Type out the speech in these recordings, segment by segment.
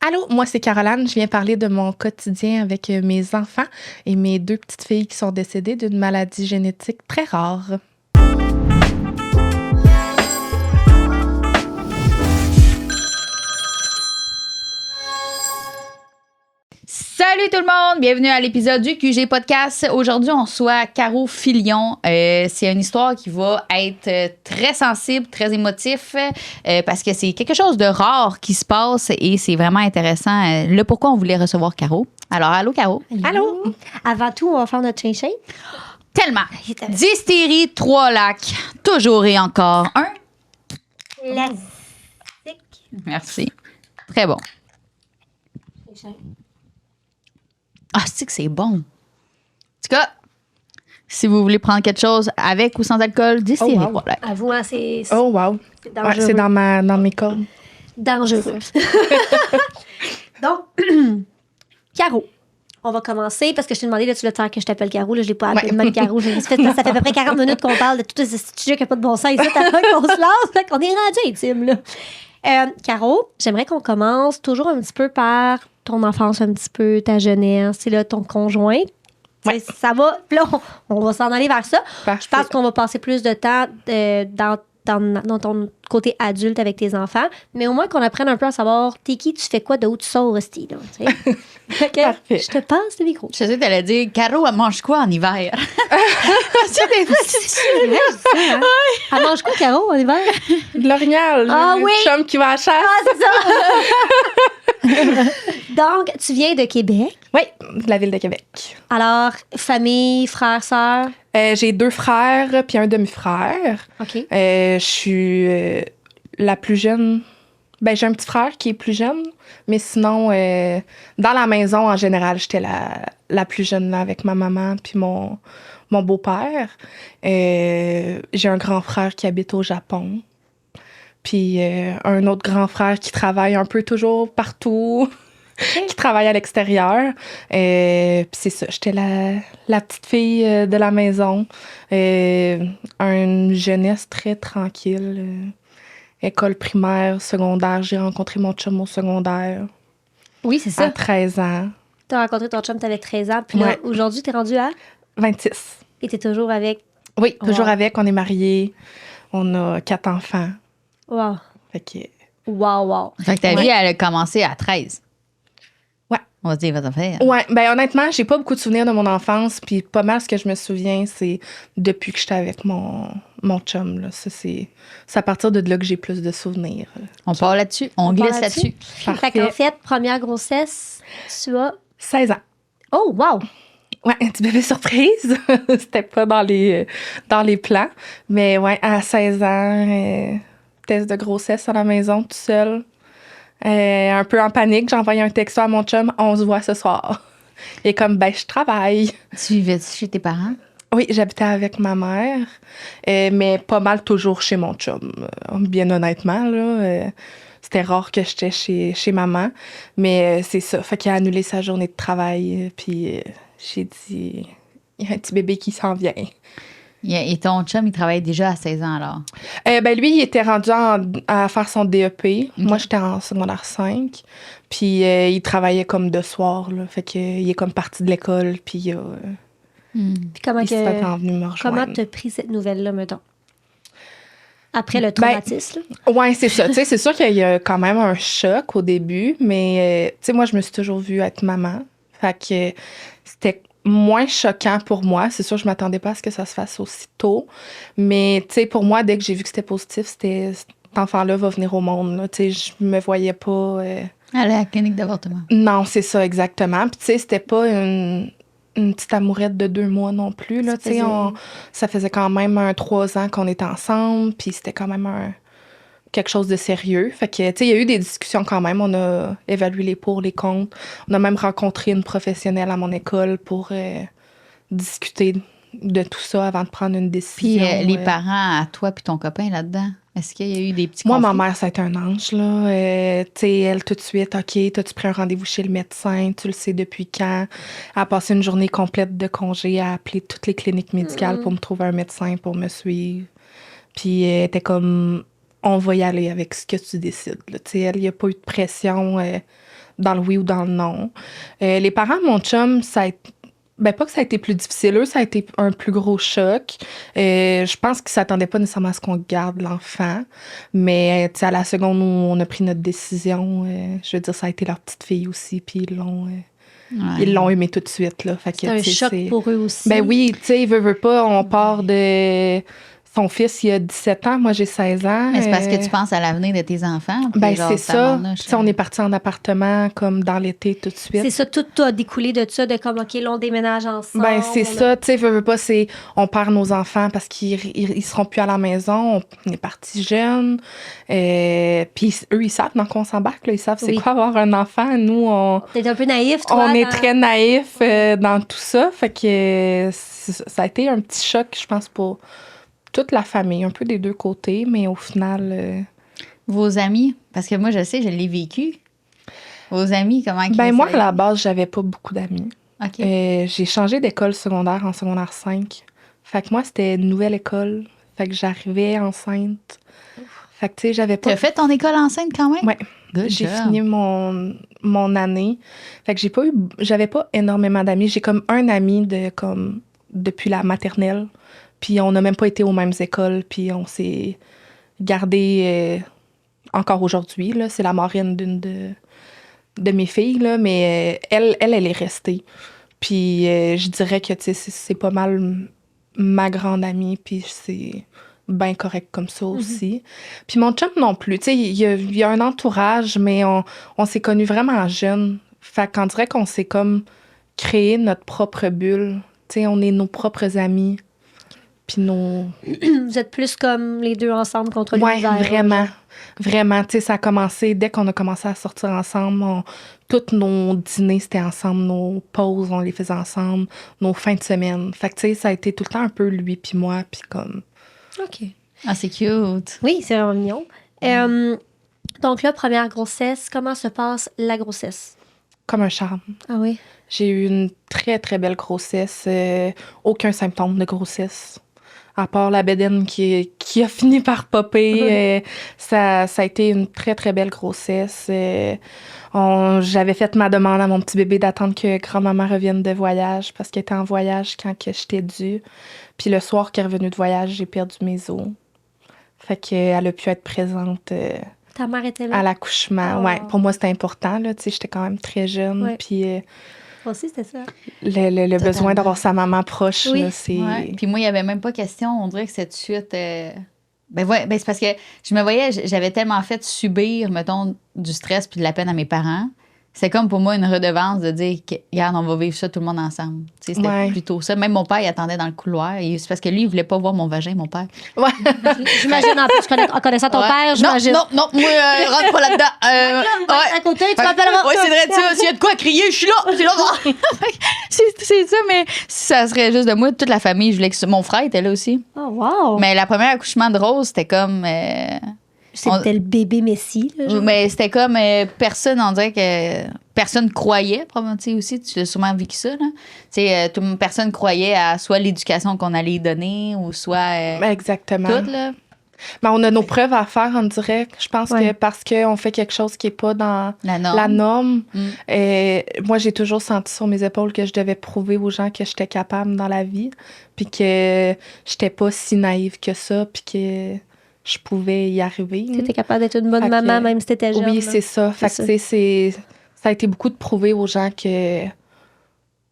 Allô, moi c'est Caroline. Je viens parler de mon quotidien avec mes enfants et mes 2 petites filles qui sont décédées d'une maladie génétique très rare. Salut tout le monde! Bienvenue à l'épisode du QG Podcast. Aujourd'hui, on reçoit Caro Filion. C'est une histoire qui va être très sensible, très émotif, parce que c'est quelque chose de rare qui se passe et c'est vraiment intéressant. Le pourquoi on voulait recevoir Caro. Alors, allô, Caro? Allô? Avant tout, on va faire notre chain-chain. Tellement! Distillerie Trois-Lacs. Toujours et encore un. Classique. Merci. Très bon. Ah, c'est que c'est bon. En tout cas, si vous voulez prendre quelque chose avec ou sans alcool, distillerie Trois-Lacs. Avoue, hein, c'est Oh wow! dangereux. Ouais, c'est dans mes cordes. Dangereux. Donc, Caro, on va commencer parce que je t'ai demandé, là, tu le temps que je t'appelle Caro. Là, je l'ai pas appelé de même Caro. Ça fait à peu près 40 minutes qu'on parle de tout ce sujet qui n'a pas de bon sens ici, avant qu'on se lance. Fait qu'on est rendu intime, là. Caro, j'aimerais qu'on commence toujours un petit peu par ton enfance, un petit peu ta jeunesse, c'est là ton conjoint. Ouais. Ça va. Puis là, on va s'en aller vers ça. Parfait. Je pense qu'on va passer plus de temps dans ton côté adulte avec tes enfants, mais au moins qu'on apprenne un peu à savoir t'es qui, tu fais quoi, de où tu sors, Rusty. Là, tu sais. OK, Parfait. je te passe le micro. Je sais que t'allais dire, Caro, elle mange quoi en hiver? Elle mange quoi, Caro, en hiver? De l'orignal. Ah le oui! chum qui va à la chasse. Ah, c'est ça! Donc, tu viens de Québec. Oui, de la ville de Québec. Alors, famille, frères, sœurs. J'ai 2 frères puis un demi-frère. OK. Je suis la plus jeune. Ben, j'ai un petit frère qui est plus jeune, mais sinon, dans la maison, en général, j'étais la plus jeune là, avec ma maman puis mon beau-père. J'ai un grand frère qui habite au Japon. Puis un autre grand frère qui travaille un peu toujours partout, qui travaille à l'extérieur. Puis c'est ça, j'étais la petite fille de la maison. Une jeunesse très tranquille. École primaire, secondaire. J'ai rencontré mon chum au secondaire Oui, c'est à ça. 13 ans. Tu as rencontré ton chum, tu avais 13 ans. Puis là, Ouais. aujourd'hui, tu es rendu à. 26. Et tu es toujours avec. Oui, toujours Wow. avec. On est mariés. On a 4 enfants. Wow. Fait que... Wow. Fait que ta vie, elle a commencé à 13. Ouais. On va se dire, va t'en faire. Ouais, ben honnêtement, j'ai pas beaucoup de souvenirs de mon enfance, puis pas mal ce que je me souviens, c'est depuis que j'étais avec mon chum, là. Ça, c'est à partir de là que j'ai plus de souvenirs. On part là-dessus. On glisse là-dessus. Fait qu'en fait, première grossesse, tu as. 16 ans. Oh, wow! Ouais, un petit bébé surprise. C'était pas dans les plans. Mais ouais, à 16 ans, test de grossesse à la maison, tout seul. Un peu en panique, j'ai envoyé un texto à mon chum, on se voit ce soir. Et comme, ben, je travaille. Tu vivais-tu chez tes parents? Oui, j'habitais avec ma mère, mais pas mal toujours chez mon chum. Bien honnêtement, là, c'était rare que j'étais chez maman, mais c'est ça. Fait qu'il a annulé sa journée de travail, puis j'ai dit, il y a un petit bébé qui s'en vient. Et ton chum, il travaillait déjà à 16 ans alors? Ben lui, il était rendu à faire son DEP. Moi, j'étais en secondaire 5. Puis il travaillait comme de soir, là. Fait qu'il est comme parti de l'école, puis Puis comment il s'est venu me comment rejoindre. t'as pris cette nouvelle-là, mettons? Après le traumatisme, Ouais, c'est ça. Tu sais, c'est sûr qu'il y a quand même un choc au début, mais tu sais, moi, je me suis toujours vue être maman. Fait que c'était moins choquant pour moi. C'est sûr, je m'attendais pas à ce que ça se fasse aussitôt. Mais tu sais, pour moi, dès que j'ai vu que c'était positif, cet enfant-là va venir au monde, là. Tu sais, je me voyais pas... À la clinique d'avortement. Non, c'est ça, exactement. Puis tu sais, c'était pas une petite amourette de 2 mois non plus, là. Tu sais, ça faisait quand même 3 ans qu'on était ensemble, puis c'était quand même quelque chose de sérieux. Fait que, tu sais, il y a eu des discussions quand même. On a évalué les pour, les contre. On a même rencontré une professionnelle à mon école pour discuter de tout ça avant de prendre une Puis décision. les parents à toi puis ton copain là-dedans, est-ce qu'il y a eu des petits Moi, conflits? ma mère, ça a été un ange, là. Tu sais, elle, tout de suite, OK, t'as-tu pris un rendez-vous chez le médecin? Tu le sais depuis quand? Elle a passé une journée complète de congé à appeler toutes les cliniques médicales pour me trouver un médecin pour me suivre. Puis elle était comme... on va y aller avec ce que tu décides. Là. Tu sais, il n'y a pas eu de pression dans le oui ou dans le non. Les parents de mon chum, ça a été... Ben, pas que ça a été plus difficile. Eux, ça a été un plus gros choc. Je pense qu'ils ne s'attendaient pas nécessairement à ce qu'on garde l'enfant. Mais à la seconde où on a pris notre décision, je veux dire, ça a été leur petite fille aussi. Puis ils l'ont aimé tout de suite. Là. Fait que, C'est un choc pour eux aussi. Ben oui, tu sais, veut pas, on part de... Son fils, il a 17 ans, moi j'ai 16 ans. Mais c'est parce que tu penses à l'avenir de tes enfants. Ben c'est ça. On est parti en appartement comme dans l'été tout de suite. C'est ça, tout a découlé de ça, de comme, OK, là, on déménage ensemble. Ben c'est ça, tu sais, veut pas, c'est on perd nos enfants parce qu'ils seront plus à la maison. On est parti jeunes. Puis eux, ils savent dans quoi on s'embarque, là. Ils savent c'est quoi avoir un enfant. Nous, T'es un peu naïf, toi. On est très naïfs dans tout ça. Fait que ça a été un petit choc, je pense, pour toute la famille, un peu des deux côtés, mais au final... Vos amis, parce que moi, je sais, je l'ai vécu. Vos amis, comment ils moi, à la base, j'avais pas beaucoup d'amis. OK. J'ai changé d'école secondaire en secondaire 5. Fait que moi, c'était une nouvelle école. Fait que j'arrivais enceinte. Fait que, tu sais, j'avais pas... T'as fait ton école enceinte quand même? Oui. J'ai fini mon année. Fait que j'avais pas énormément d'amis. J'ai comme un ami depuis la maternelle. Puis on n'a même pas été aux mêmes écoles, puis on s'est gardé encore aujourd'hui. Là, c'est la marraine d'une de mes filles, là, mais elle est restée. Puis je dirais que c'est pas mal ma grande amie, puis c'est bien correct comme ça aussi. Puis mon chum non plus. Tu sais, il y a un entourage, mais on s'est connus vraiment jeunes. Fait qu'on dirait qu'on s'est comme créé notre propre bulle. Tu sais, on est nos propres amis. Puis Vous êtes plus comme les deux ensemble contre l'univers. Oui, vraiment. Vraiment. Tu sais, ça a commencé, dès qu'on a commencé à sortir ensemble, tous nos dîners, c'était ensemble. Nos pauses, on les faisait ensemble. Nos fins de semaine. Fait que, tu sais, ça a été tout le temps un peu lui puis moi, puis comme... OK. Ah, c'est cute. Oui, c'est vraiment mignon. Donc là, première grossesse, comment se passe la grossesse? Comme un charme. Ah oui? J'ai eu une très, très belle grossesse. Aucun symptôme de grossesse. À part la bédaine qui a fini par popper. Ça a été une très, très belle grossesse. J'avais fait ma demande à mon petit bébé d'attendre que grand-maman revienne de voyage parce qu'elle était en voyage quand que j'étais due. Puis le soir qu'elle est revenue de voyage, j'ai perdu mes os. Fait qu'elle a pu être présente Ta mère était là? À l'accouchement. Oh. Ouais, pour moi, c'était important. Là, j'étais quand même très jeune. Ouais. Puis... Moi aussi, c'était ça. Le besoin d'avoir sa maman proche, oui. là, c'est... Ouais. Puis moi, il n'y avait même pas question. On dirait que cette chute... c'est parce que je me voyais... J'avais tellement fait subir, mettons, du stress puis de la peine à mes parents. C'est comme pour moi une redevance de dire que, regarde, on va vivre ça tout le monde ensemble. Tu sais, c'était plutôt ça. Même mon père, il attendait dans le couloir. C'est parce que lui, il voulait pas voir mon vagin, mon père. Ouais. J'imagine en plus, en connaissant ton père, j'imagine. Non, moi, rentre pas là-dedans. À côté, tu m'appelleras. Oui, c'est vrai de ça. S'il y a de quoi crier, je suis là. C'est ça, mais si ça serait juste de moi, toute la famille, je voulais que mon frère était là aussi. Oh, wow. Mais la première accouchement de Rose, c'était comme... C'était le bébé Messi. Là, mais c'était comme personne, on dirait que personne croyait, probablement, tu sais, aussi, tu l'as sûrement vécu ça, là. Tu sais, personne croyait à soit l'éducation qu'on allait donner ou soit... exactement. Tout, là. Mais on a nos preuves à faire, on dirait. Je pense que parce qu'on fait quelque chose qui n'est pas dans la norme. Moi, j'ai toujours senti sur mes épaules que je devais prouver aux gens que j'étais capable dans la vie, puis que j'étais pas si naïve que ça, puis que... je pouvais y arriver. Tu étais capable d'être une bonne maman, même si t'étais jeune. Oui, c'est ça. Fait que, tu sais, ça a été beaucoup de prouver aux gens que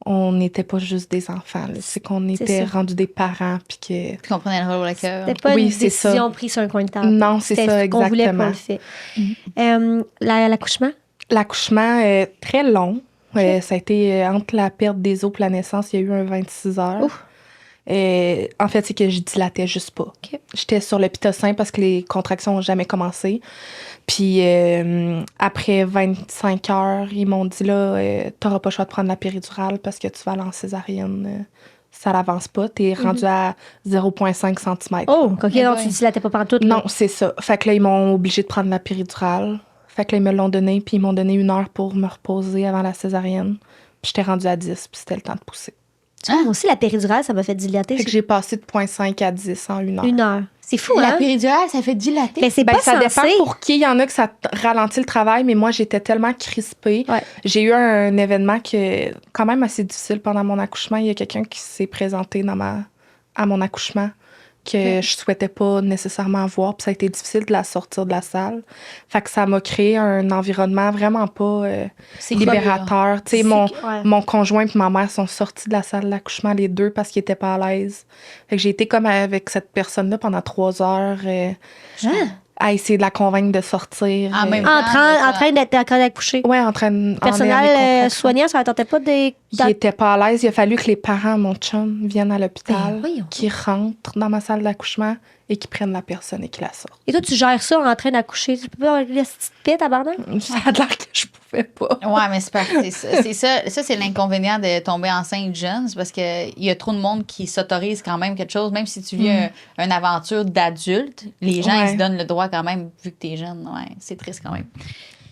on n'était pas juste des enfants. C'est qu'on était rendus des parents. Puis que... Tu comprenais le rôle au cœur. C'était pas une décision prise sur un coin de table. Non, c'est ça, exactement. Qu'on voulait pas le faire. L'accouchement? L'accouchement, très long. Okay. Ça a été entre la perte des os et la naissance, il y a eu un 26 heures. Ouf. En fait, c'est que je dilatais juste pas. Okay. J'étais sur le pitocin parce que les contractions n'ont jamais commencé. Puis après 25 heures, ils m'ont dit là, t'auras pas le choix de prendre la péridurale parce que tu vas aller en césarienne. Ça n'avance pas. T'es rendu à 0,5 cm. Oh, OK, non, tu dilatais pas pantoute. Non, c'est ça. Fait que là, ils m'ont obligé de prendre la péridurale. Fait que là, ils me l'ont donné, puis ils m'ont donné 1 heure pour me reposer avant la césarienne. Puis j'étais rendue à 10, puis c'était le temps de pousser. Moi aussi, la péridurale, ça m'a fait dilater. Fait que j'ai passé de 0,5 à 10 en 1 heure. 1 heure. C'est fou, La hein? péridurale, ça fait dilater. Mais c'est Ben, pas ça dépend censé. pour qui. Il y en a que ça ralentit le travail, mais moi, j'étais tellement crispée. Ouais. J'ai eu un événement qui est quand même assez difficile pendant mon accouchement. Il y a quelqu'un qui s'est présenté à mon accouchement que je souhaitais pas nécessairement voir. Puis ça a été difficile de la sortir de la salle. Fait que ça m'a créé un environnement vraiment pas C'est libérateur. Tu sais, Ouais. mon conjoint et ma mère sont sortis de la salle d'accouchement les deux parce qu'ils étaient pas à l'aise. Fait que j'ai été comme avec cette personne-là pendant 3 heures à essayer de la convaincre de sortir. En même En train d'être en train d'accoucher. Ouais, en train de. Le personnel soignant, ça ne tentait pas des. Il était pas à l'aise. Il a fallu que les parents, mon chum, viennent à l'hôpital, Ben, voyons. qui rentrent dans ma salle d'accouchement et qui prennent la personne et qui la sortent. Et toi, tu gères ça en train d'accoucher. Tu peux pas avoir une petite pite à bordel? Ça a l'air que je pouvais pas. Ouais, mais c'est ça. Ça, c'est l'inconvénient de tomber enceinte jeune. C'est parce qu'il y a trop de monde qui s'autorise quand même quelque chose. Même si tu vis une aventure d'adulte, les gens, ils se donnent le droit quand même, vu que t'es jeune. Ouais, c'est triste quand même.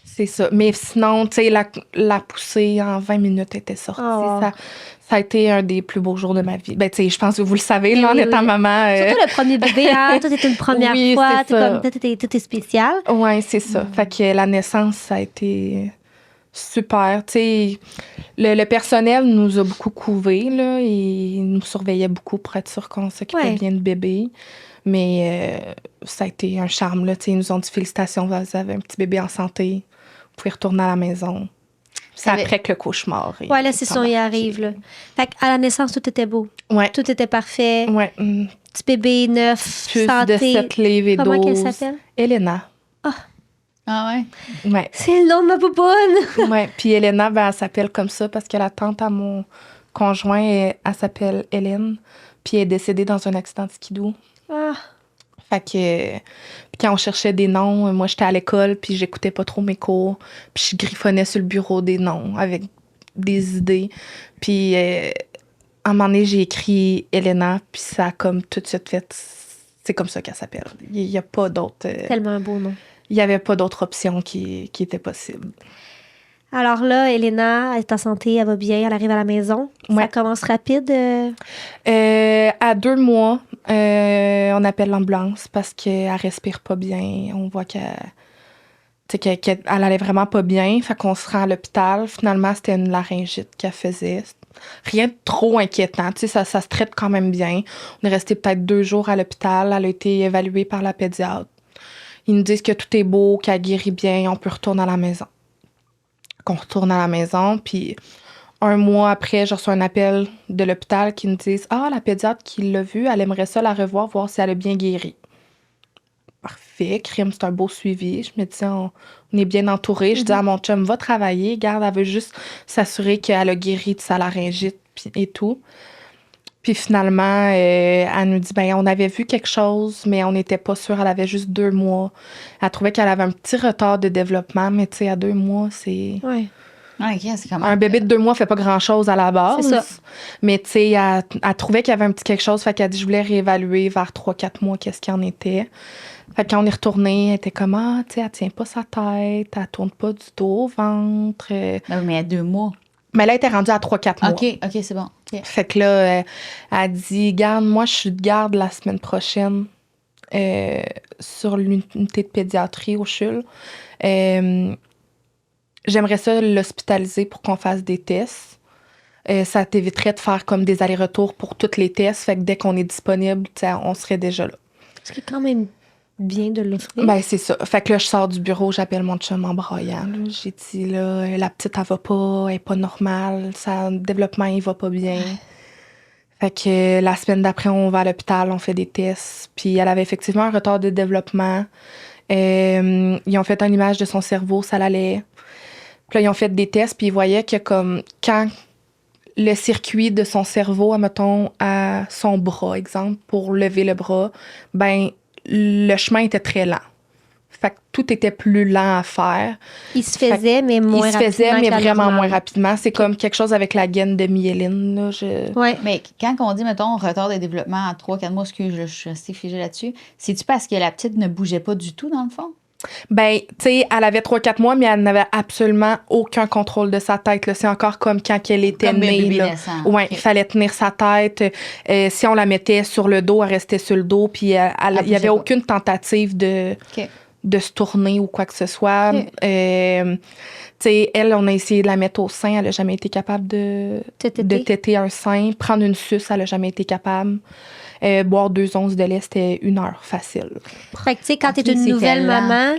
C'est ça. Mais sinon, tu sais, la poussée en 20 minutes était sortie. Oh. Ça a été un des plus beaux jours de ma vie. Ben, tu sais, je pense que vous le savez, là, en Oui, étant oui. maman. Surtout le premier bébé, hein? Toi, t'étais une première Oui, fois. c'est ça. Tout est spécial. Oui, c'est ça. Fait que la naissance, ça a été super. Tu sais, le personnel nous a beaucoup couvés, là. Il nous surveillait beaucoup pour être sûr qu'on s'occupait bien de bébé. Mais ça a été un charme, là. Tu sais, ils nous ont dit félicitations, vous avez un petit bébé en santé. Vous pouvez retourner à la maison. C'est après que le cauchemar. Ouais, là, c'est ça, il arrive, là. Fait qu'à la naissance, tout était beau. Ouais. Tout était parfait. Ouais. Petit bébé neuf, Plus santé. de 7 livres et 12. Comment qu'elle s'appelle? Elena. Ah ouais? Ouais. C'est le nom de ma poupoune! Ouais. Puis Elena, ben, elle s'appelle comme ça parce que la tante à mon conjoint, elle s'appelle Hélène. Puis elle est décédée dans un accident de skidoo. Ah. Fait que puis quand on cherchait des noms, moi j'étais à l'école puis j'écoutais pas trop mes cours, puis je griffonnais sur le bureau des noms avec des idées. Puis à un moment donné, j'ai écrit Elena, puis ça a comme tout de suite fait c'est comme ça qu'elle s'appelle. Il y a pas d'autre Tellement un beau nom. il y avait pas d'autre option qui était possible. Alors là, Elena est en santé, elle va bien, elle arrive à la maison. Ouais. Ça commence rapide. À 2 mois, on appelle l'ambulance parce qu'elle respire pas bien. On voit qu'elle allait vraiment pas bien. Fait qu'on se rend à l'hôpital. Finalement, c'était une laryngite qu'elle faisait. Rien de trop inquiétant. Tu sais, ça se traite quand même bien. On est resté peut-être 2 jours à l'hôpital. Elle a été évaluée par la pédiatre. Ils nous disent que tout est beau, qu'elle guérit bien. On peut retourner à la maison. Qu'on retourne à la maison, puis 1 mois après, je reçois un appel de l'hôpital qui me disent « Ah, la pédiatre qui l'a vue, elle aimerait ça la revoir, voir si elle a bien guéri. » Parfait, crime, c'est un beau suivi. Je me dis, on est bien entouré. Je dis à mon chum, va travailler. Garde, elle veut juste s'assurer qu'elle a guéri de sa laryngite et tout. Puis finalement, elle nous dit, ben on avait vu quelque chose, mais on n'était pas sûr. Elle avait juste 2 mois. Elle trouvait qu'elle avait un petit retard de développement, mais tu sais, à 2 mois, c'est... Ouais. OK, c'est comment? Un bébé de 2 mois fait pas grand-chose à la base. C'est ça. Mais tu sais, elle trouvait qu'il y avait un petit quelque chose. Fait qu'elle dit, je voulais réévaluer vers 3-4 mois qu'est-ce qu'il en était. Fait que quand on est retourné, elle était comme, ah, tu sais, elle tient pas sa tête, elle tourne pas du tout au ventre. Non, mais à 2 mois. Mais là, elle était rendue à 3-4 mois. OK, c'est bon. OK. Fait que là, elle dit, garde, moi, je suis de garde la semaine prochaine sur l'unité de pédiatrie au CHUL. J'aimerais ça l'hospitaliser pour qu'on fasse des tests. Ça t'éviterait de faire comme des allers-retours pour tous les tests. Fait que dès qu'on est disponible, on serait déjà là. C'est quand même bien de l'offrir. Ben, c'est ça. Fait que là, je sors du bureau, j'appelle mon chum en braillant. Là. J'ai dit, là, la petite, elle va pas, elle est pas normale. Son développement, il va pas bien. Fait que la semaine d'après, on va à l'hôpital, on fait des tests. Puis elle avait effectivement un retard de développement. Ils ont fait une image de son cerveau, ça l'allait. Puis là, ils ont fait des tests, puis ils voyaient que comme quand le circuit de son cerveau, admettons, à son bras, exemple, pour lever le bras, ben le chemin était très lent. Fait que tout était plus lent à faire. Il se faisait, mais moins rapidement. Il se faisait, mais que la vraiment normale. moins rapidement. C'est comme quelque chose avec la gaine de myéline. Là, Ouais. Mais quand on dit, mettons, retard de développement à 3-4 mois, je suis restée figée là-dessus, c'est-tu parce que la petite ne bougeait pas du tout, dans le fond? Ben, tu sais, elle avait 3-4 mois, mais elle n'avait absolument aucun contrôle de sa tête. Là. C'est encore comme quand elle était Comme un née. bébé Là. naissant. Ouais, Ok. il fallait tenir sa tête. Si on la mettait sur le dos, elle restait sur le dos. Puis il n'y bougeait avait pas. aucune tentative OK. de se tourner ou quoi que ce soit. Ok. Tu sais, elle, on a essayé de la mettre au sein. Elle n'a jamais été capable de téter un sein. Prendre une suce, elle n'a jamais été capable. Boire 2 onces de lait, c'était 1 heure facile. Fait que, tu sais, quand Ok, t'es une c'était nouvelle lent. maman,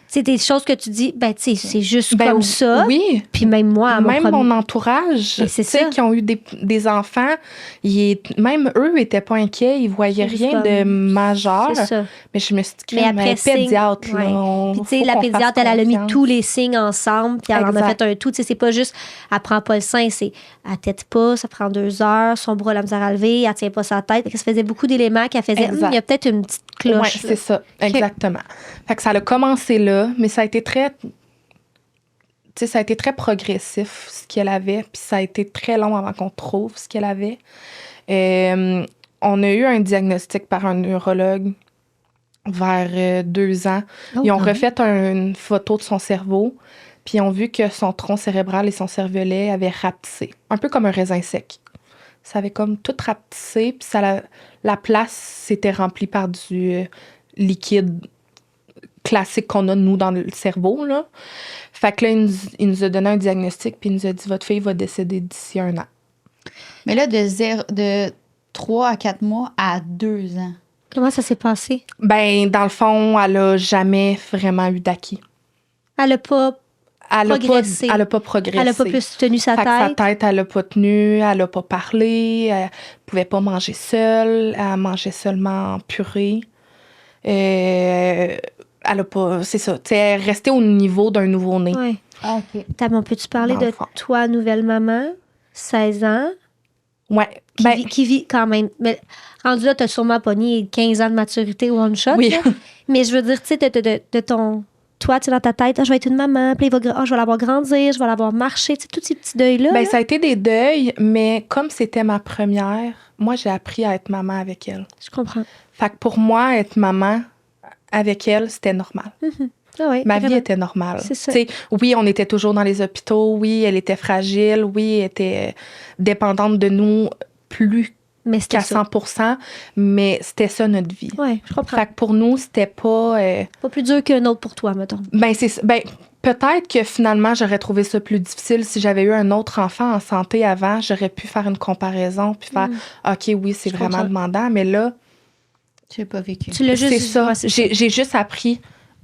c'est des choses que tu dis, ben, tu sais, c'est juste Ben, comme ça. Oui. Puis même moi, à Même mon mon entourage, Ben, tu c'est sais, ça. qui ont eu des enfants, même eux n'étaient pas inquiets. Ils voyaient C'est juste rien de comme- majeur. C'est ça. Mais je me suis dit, Mais après, pédiatre, ouais. là, Puis, tu sais, faut la qu'on pédiatre, fasse elle a mis confiance. tous les signes ensemble, puis elle en a Exact. fait un tout. Tu sais, c'est pas juste, elle prend pas le sein, c'est, elle tète pas, ça prend 2 heures, son bras a la misère à lever, elle tient pas sa tête. Fait que ça faisait beaucoup d'éléments qu'elle faisait, Exact. il y a peut-être une petite Ouais, cloche. c'est ça, exactement. Fait que ça a commencé là, mais ça a été très... Tu sais, ça a été très progressif, ce qu'elle avait, puis ça a été très long avant qu'on trouve ce qu'elle avait. On a eu un diagnostic par un neurologue vers 2 ans. Oh, Ils ont quand même. refait une photo de son cerveau, puis ils ont vu que son tronc cérébral et son cervelet avaient rapetissé, un peu comme un raisin sec. Ça avait comme tout rapetissé, puis la place s'était remplie par du liquide classique qu'on a, nous, dans le cerveau, là. Fait que là, il nous a donné un diagnostic, puis il nous a dit, votre fille va décéder d'ici 1 an. Mais là, de 3 à 4 mois à 2 ans. Comment ça s'est passé? Ben, dans le fond, elle a jamais vraiment eu d'acquis. Elle a pas progressé. Elle a pas progressé. Elle a pas plus tenu sa Fait que sa tête. tête, elle a pas tenu, elle a pas parlé, elle pouvait pas manger seule, elle mangeait seulement en purée. Elle a pas, c'est ça, tu sais, elle est restée au niveau d'un nouveau-né. Ouais. Ah, OK. Tamon, peux-tu parler Dans de le fond. toi, nouvelle maman, 16 ans, Ouais. qui vit quand même. Mais rendu là, t'as sûrement pogné 15 ans de maturité one shot. Oui. là. Mais je veux dire, tu sais, de ton. Toi, tu es dans ta tête, ah, je vais être une maman, puis je vais la voir grandir, je vais la voir marcher, tu sais, tous ces petits deuils-là. Ben, là. ça a été des deuils, mais comme c'était ma première, moi, j'ai appris à être maman avec elle. Je comprends. Fait que pour moi, être maman avec elle, c'était normal. Ah ouais, Ma vie vraiment. était normale. C'est ça. Tu sais, oui, on était toujours dans les hôpitaux. Oui, elle était fragile. Oui, elle était dépendante de nous plus Mais c'était qu'à ça. 100%. Mais c'était ça, notre vie. Ouais, je comprends. Fait que pour nous, c'était pas... Pas plus dur qu'un autre pour toi, mettons. ben, peut-être que finalement, j'aurais trouvé ça plus difficile si j'avais eu un autre enfant en santé avant. J'aurais pu faire une comparaison puis faire OK, oui, c'est Je vraiment comprends. demandant. Mais là, J'ai pas vécu. Tu l'as juste. c'est ça. Ouais, c'est J'ai juste appris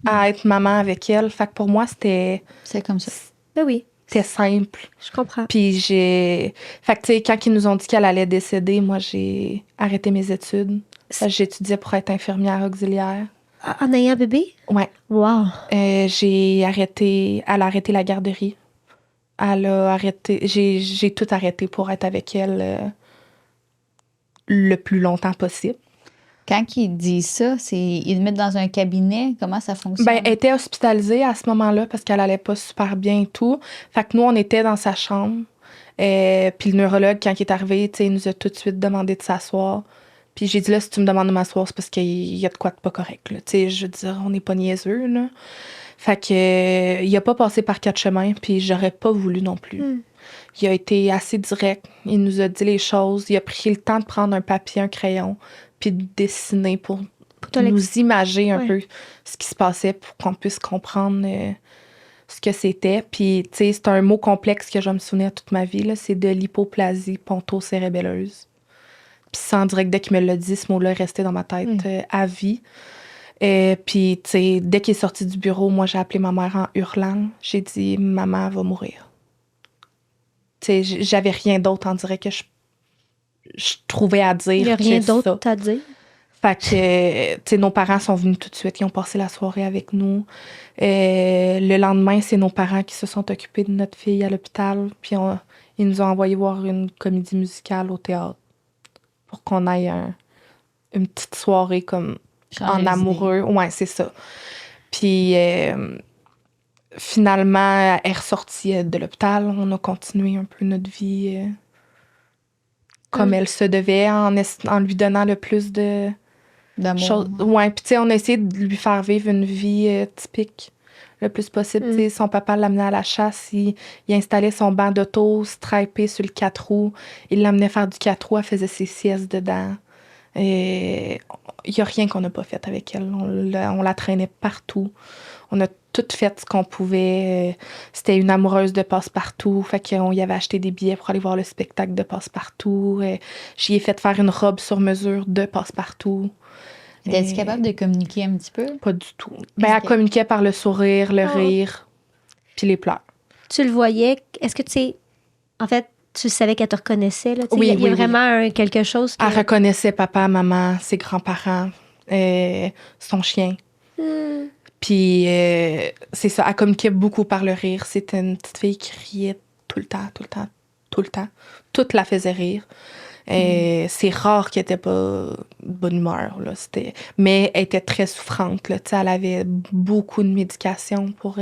à être maman avec elle. Fait que pour moi, c'était C'est comme ça. Ben oui, simple. je comprends. Puis Fait que, tu sais, quand ils nous ont dit qu'elle allait décéder, moi, j'ai arrêté mes études. J'étudiais pour être infirmière auxiliaire. En ayant un bébé? Ouais. Wow. Elle a arrêté la garderie. Elle a arrêté... J'ai tout arrêté pour être avec elle le plus longtemps possible. Quand ils disent ça, ils le mettent dans un cabinet. Comment ça fonctionne? Ben, elle était hospitalisée à ce moment-là parce qu'elle allait pas super bien et tout. Fait que nous, on était dans sa chambre. Puis le neurologue, quand il est arrivé, tu sais, il nous a tout de suite demandé de s'asseoir. Puis j'ai dit, là, si tu me demandes de m'asseoir, c'est parce qu'il y a de quoi de pas correct, là. Tu sais, je veux dire, on n'est pas niaiseux, là. Fait que il a pas passé par 4 chemins, puis j'aurais pas voulu non plus. Il a été assez direct. Il nous a dit les choses. Il a pris le temps de prendre un papier, un crayon, puis de dessiner pour te l'ex- nous imager un Ouais. peu ce qui se passait pour qu'on puisse comprendre ce que c'était. Puis, tu sais, c'est un mot complexe que je vais me souvenir toute ma vie, là. C'est de l'hypoplasie pontocérébelleuse. Puis ça, en direct, dès qu'il me l'a dit, ce mot-là est resté dans ma tête à vie. Puis, tu sais, dès qu'il est sorti du bureau, moi, j'ai appelé ma mère en hurlant. J'ai dit, maman va mourir. Tu sais, j'avais rien d'autre, en direct, que je trouvais à dire. Il n'y a que rien ça. d'autre à dire. Fait que, tu sais, nos parents sont venus tout de suite. Ils ont passé la soirée avec nous. Le lendemain, c'est nos parents qui se sont occupés de notre fille à l'hôpital. Puis ils nous ont envoyé voir une comédie musicale au théâtre pour qu'on aille une petite soirée comme Changer en les amoureux. Ouais, c'est ça. Puis finalement, elle est ressortie de l'hôpital. On a continué un peu notre vie comme elle se devait, en lui donnant le plus de D'amour. Ouais, puis tu sais, on a essayé de lui faire vivre une vie typique le plus possible. Tu sais, son papa l'amenait à la chasse, il installait son banc d'auto stripé sur le 4 roues, il l'amenait faire du 4 roues, elle faisait ses siestes dedans. Et il n'y a rien qu'on n'a pas fait avec elle. On la traînait partout. On a tout fait ce qu'on pouvait. C'était une amoureuse de Passe-Partout. Fait qu'on y avait acheté des billets pour aller voir le spectacle de Passe-Partout. J'y ai fait faire une robe sur mesure de Passe-Partout. Étais-tu capable de communiquer un petit peu? Pas du tout. Ben, elle communiquait par le sourire, le rire, puis les pleurs. Tu le voyais. Est-ce que tu sais. En fait, tu savais qu'elle te reconnaissait, là? Oui, il y a vraiment quelque chose. Elle reconnaissait papa, maman, ses grands-parents, son chien. Puis c'est ça, elle communiquait beaucoup par le rire. C'était une petite fille qui riait tout le temps, tout le temps, tout le temps. Tout la faisait rire. C'est rare qu'elle n'était pas de bonne humeur. Là. Mais elle était très souffrante. Là. Elle avait beaucoup de médication pour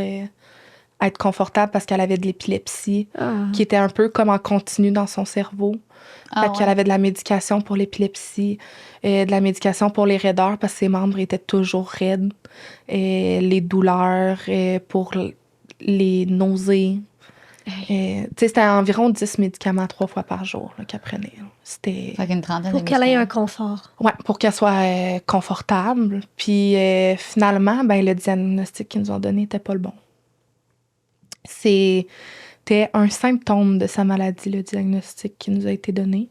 être confortable parce qu'elle avait de l'épilepsie qui était un peu comme en continu dans son cerveau. Fait qu'elle avait de la médication pour l'épilepsie, de la médication pour les raideurs parce que ses membres étaient toujours raides, les douleurs, pour les nausées. C'était environ 10 médicaments 3 fois par jour qu'elle prenait. C'était Fait qu'une trentaine pour de qu'elle ait médicaments. un confort. ouais, pour qu'elle soit confortable. Puis finalement, ben, le diagnostic qu'ils nous ont donné n'était pas le bon. C'était un symptôme de sa maladie, le diagnostic qui nous a été donné.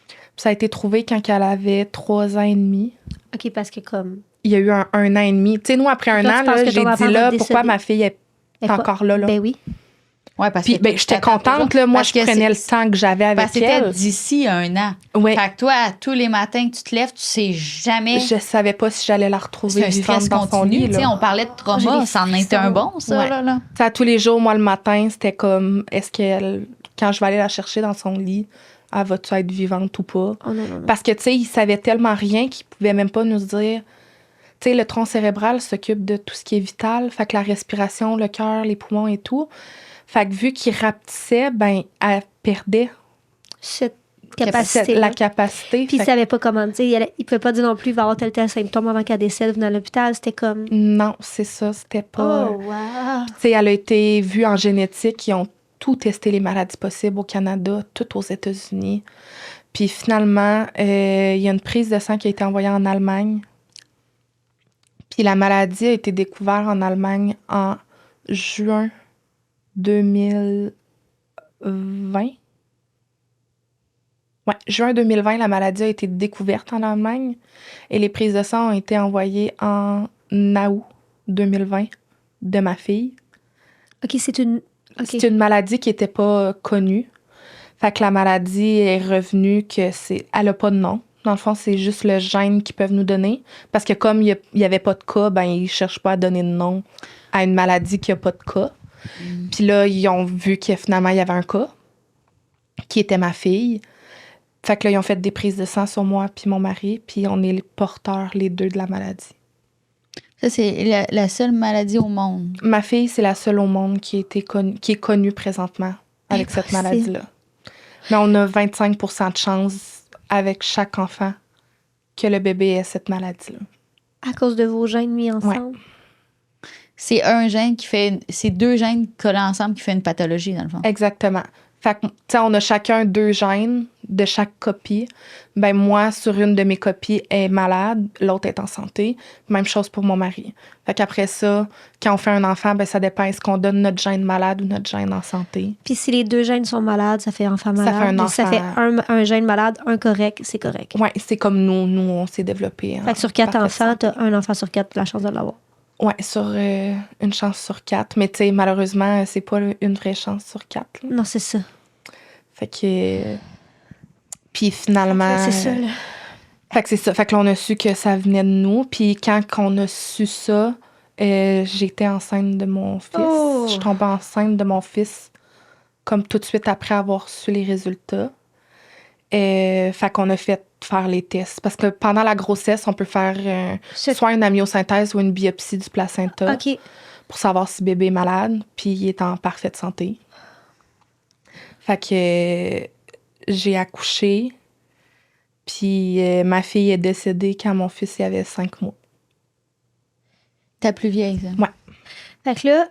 Puis ça a été trouvé quand elle avait 3 ans et demi. OK, parce que comme... Il y a eu un an et demi. Tu sais, nous, après un Toi, tu an, penses là, que j'ai ton enfant dit va là, décéder? pourquoi ma fille est encore là. Ben oui. Ouais, parce Puis que ben, j'étais t'attends contente. toujours. Là, moi, Parce je que prenais le temps que j'avais avec Parce que c'était elle. d'ici un an. Ouais. Fait que toi, tous les matins que tu te lèves, tu sais jamais. Je savais pas si j'allais la retrouver C'est un vivante stress dans son continu. lit. Tu sais, Là. on parlait de J'ai trauma, des ça en était frissons. un bon, ça. Ouais. Là. Tu sais, à tous les jours, moi, le matin, c'était comme, est-ce qu'elle, quand je vais aller la chercher dans son lit, elle va-tu être vivante ou pas? Oh non, non, non. Parce que, tu sais, il savait tellement rien qu'il pouvait même pas nous dire. Tu sais, le tronc cérébral s'occupe de tout ce qui est vital. Fait que la respiration, le cœur, les poumons et tout. Fait que vu qu'il rapetissait, ben, elle perdait Cette capacité. la capacité. Puis il Fait savait pas comment dire. Il pouvait pas dire non plus, il va avoir tel symptôme avant qu'elle décède, venir à l'hôpital. C'était comme... non, c'est ça, c'était pas... Oh, wow. Tu sais, elle a été vue en génétique. Ils ont tout testé les maladies possibles au Canada, tout aux États-Unis. Puis finalement, il y a une prise de sang qui a été envoyée en Allemagne. Puis la maladie a été découverte en Allemagne en juin 2020. Ouais, juin 2020, la maladie a été découverte en Allemagne et les prises de sang ont été envoyées en août 2020 de ma fille. OK, c'est une... OK. C'est une maladie qui n'était pas connue. Fait que la maladie est revenue que elle n'a pas de nom. Dans le fond, c'est juste le gène qu'ils peuvent nous donner. Parce que comme il n'y avait pas de cas, ben ils ne cherchent pas à donner de nom à une maladie qui n'a pas de cas. Puis là, ils ont vu que finalement, il y avait un cas qui était ma fille. Fait que là, ils ont fait des prises de sang sur moi puis mon mari. Puis on est les porteurs, les deux, de la maladie. Ça, c'est la seule maladie au monde. Ma fille, c'est la seule au monde qui est connue présentement avec cette Impossible. maladie-là. Mais on a 25 de chance avec chaque enfant que le bébé ait cette maladie-là. À cause de vos gènes mis ensemble. C'est un gène qui fait. C'est 2 gènes collés ensemble qui fait une pathologie, dans le fond. Exactement. Fait que, tu sais, on a chacun 2 gènes de chaque copie. Ben moi, sur une de mes copies, elle est malade, l'autre est en santé. Même chose pour mon mari. Fait qu'après ça, quand on fait un enfant, ben ça dépend, est-ce qu'on donne notre gène malade ou notre gène en santé. Puis si les 2 gènes sont malades, ça fait enfant malade. fait un Donc, ça fait enfant. un gène malade, un correct, c'est correct. Ouais, c'est comme nous on s'est développé. Fait que sur 4 enfants, t'as un enfant sur 4 la chance de l'avoir. Ouais, sur une chance sur 4. Mais tu sais, malheureusement, c'est pas une vraie chance sur 4. Là. Non, c'est ça. Fait que... Puis finalement... C'est ça, là. Fait que c'est ça. Fait que là, on a su que ça venait de nous. Puis quand on a su ça, j'étais enceinte de mon fils. Oh! Je suis tombée enceinte de mon fils comme tout de suite après avoir su les résultats. Fait qu'on a fait faire les tests. Parce que pendant la grossesse, on peut faire soit une amniosynthèse ou une biopsie du placenta OK. pour savoir si bébé est malade, puis il est en parfaite santé. Fait que j'ai accouché. Puis ma fille est décédée quand mon fils avait 5 mois. Ta plus vieille, ça. Ouais. Fait que là,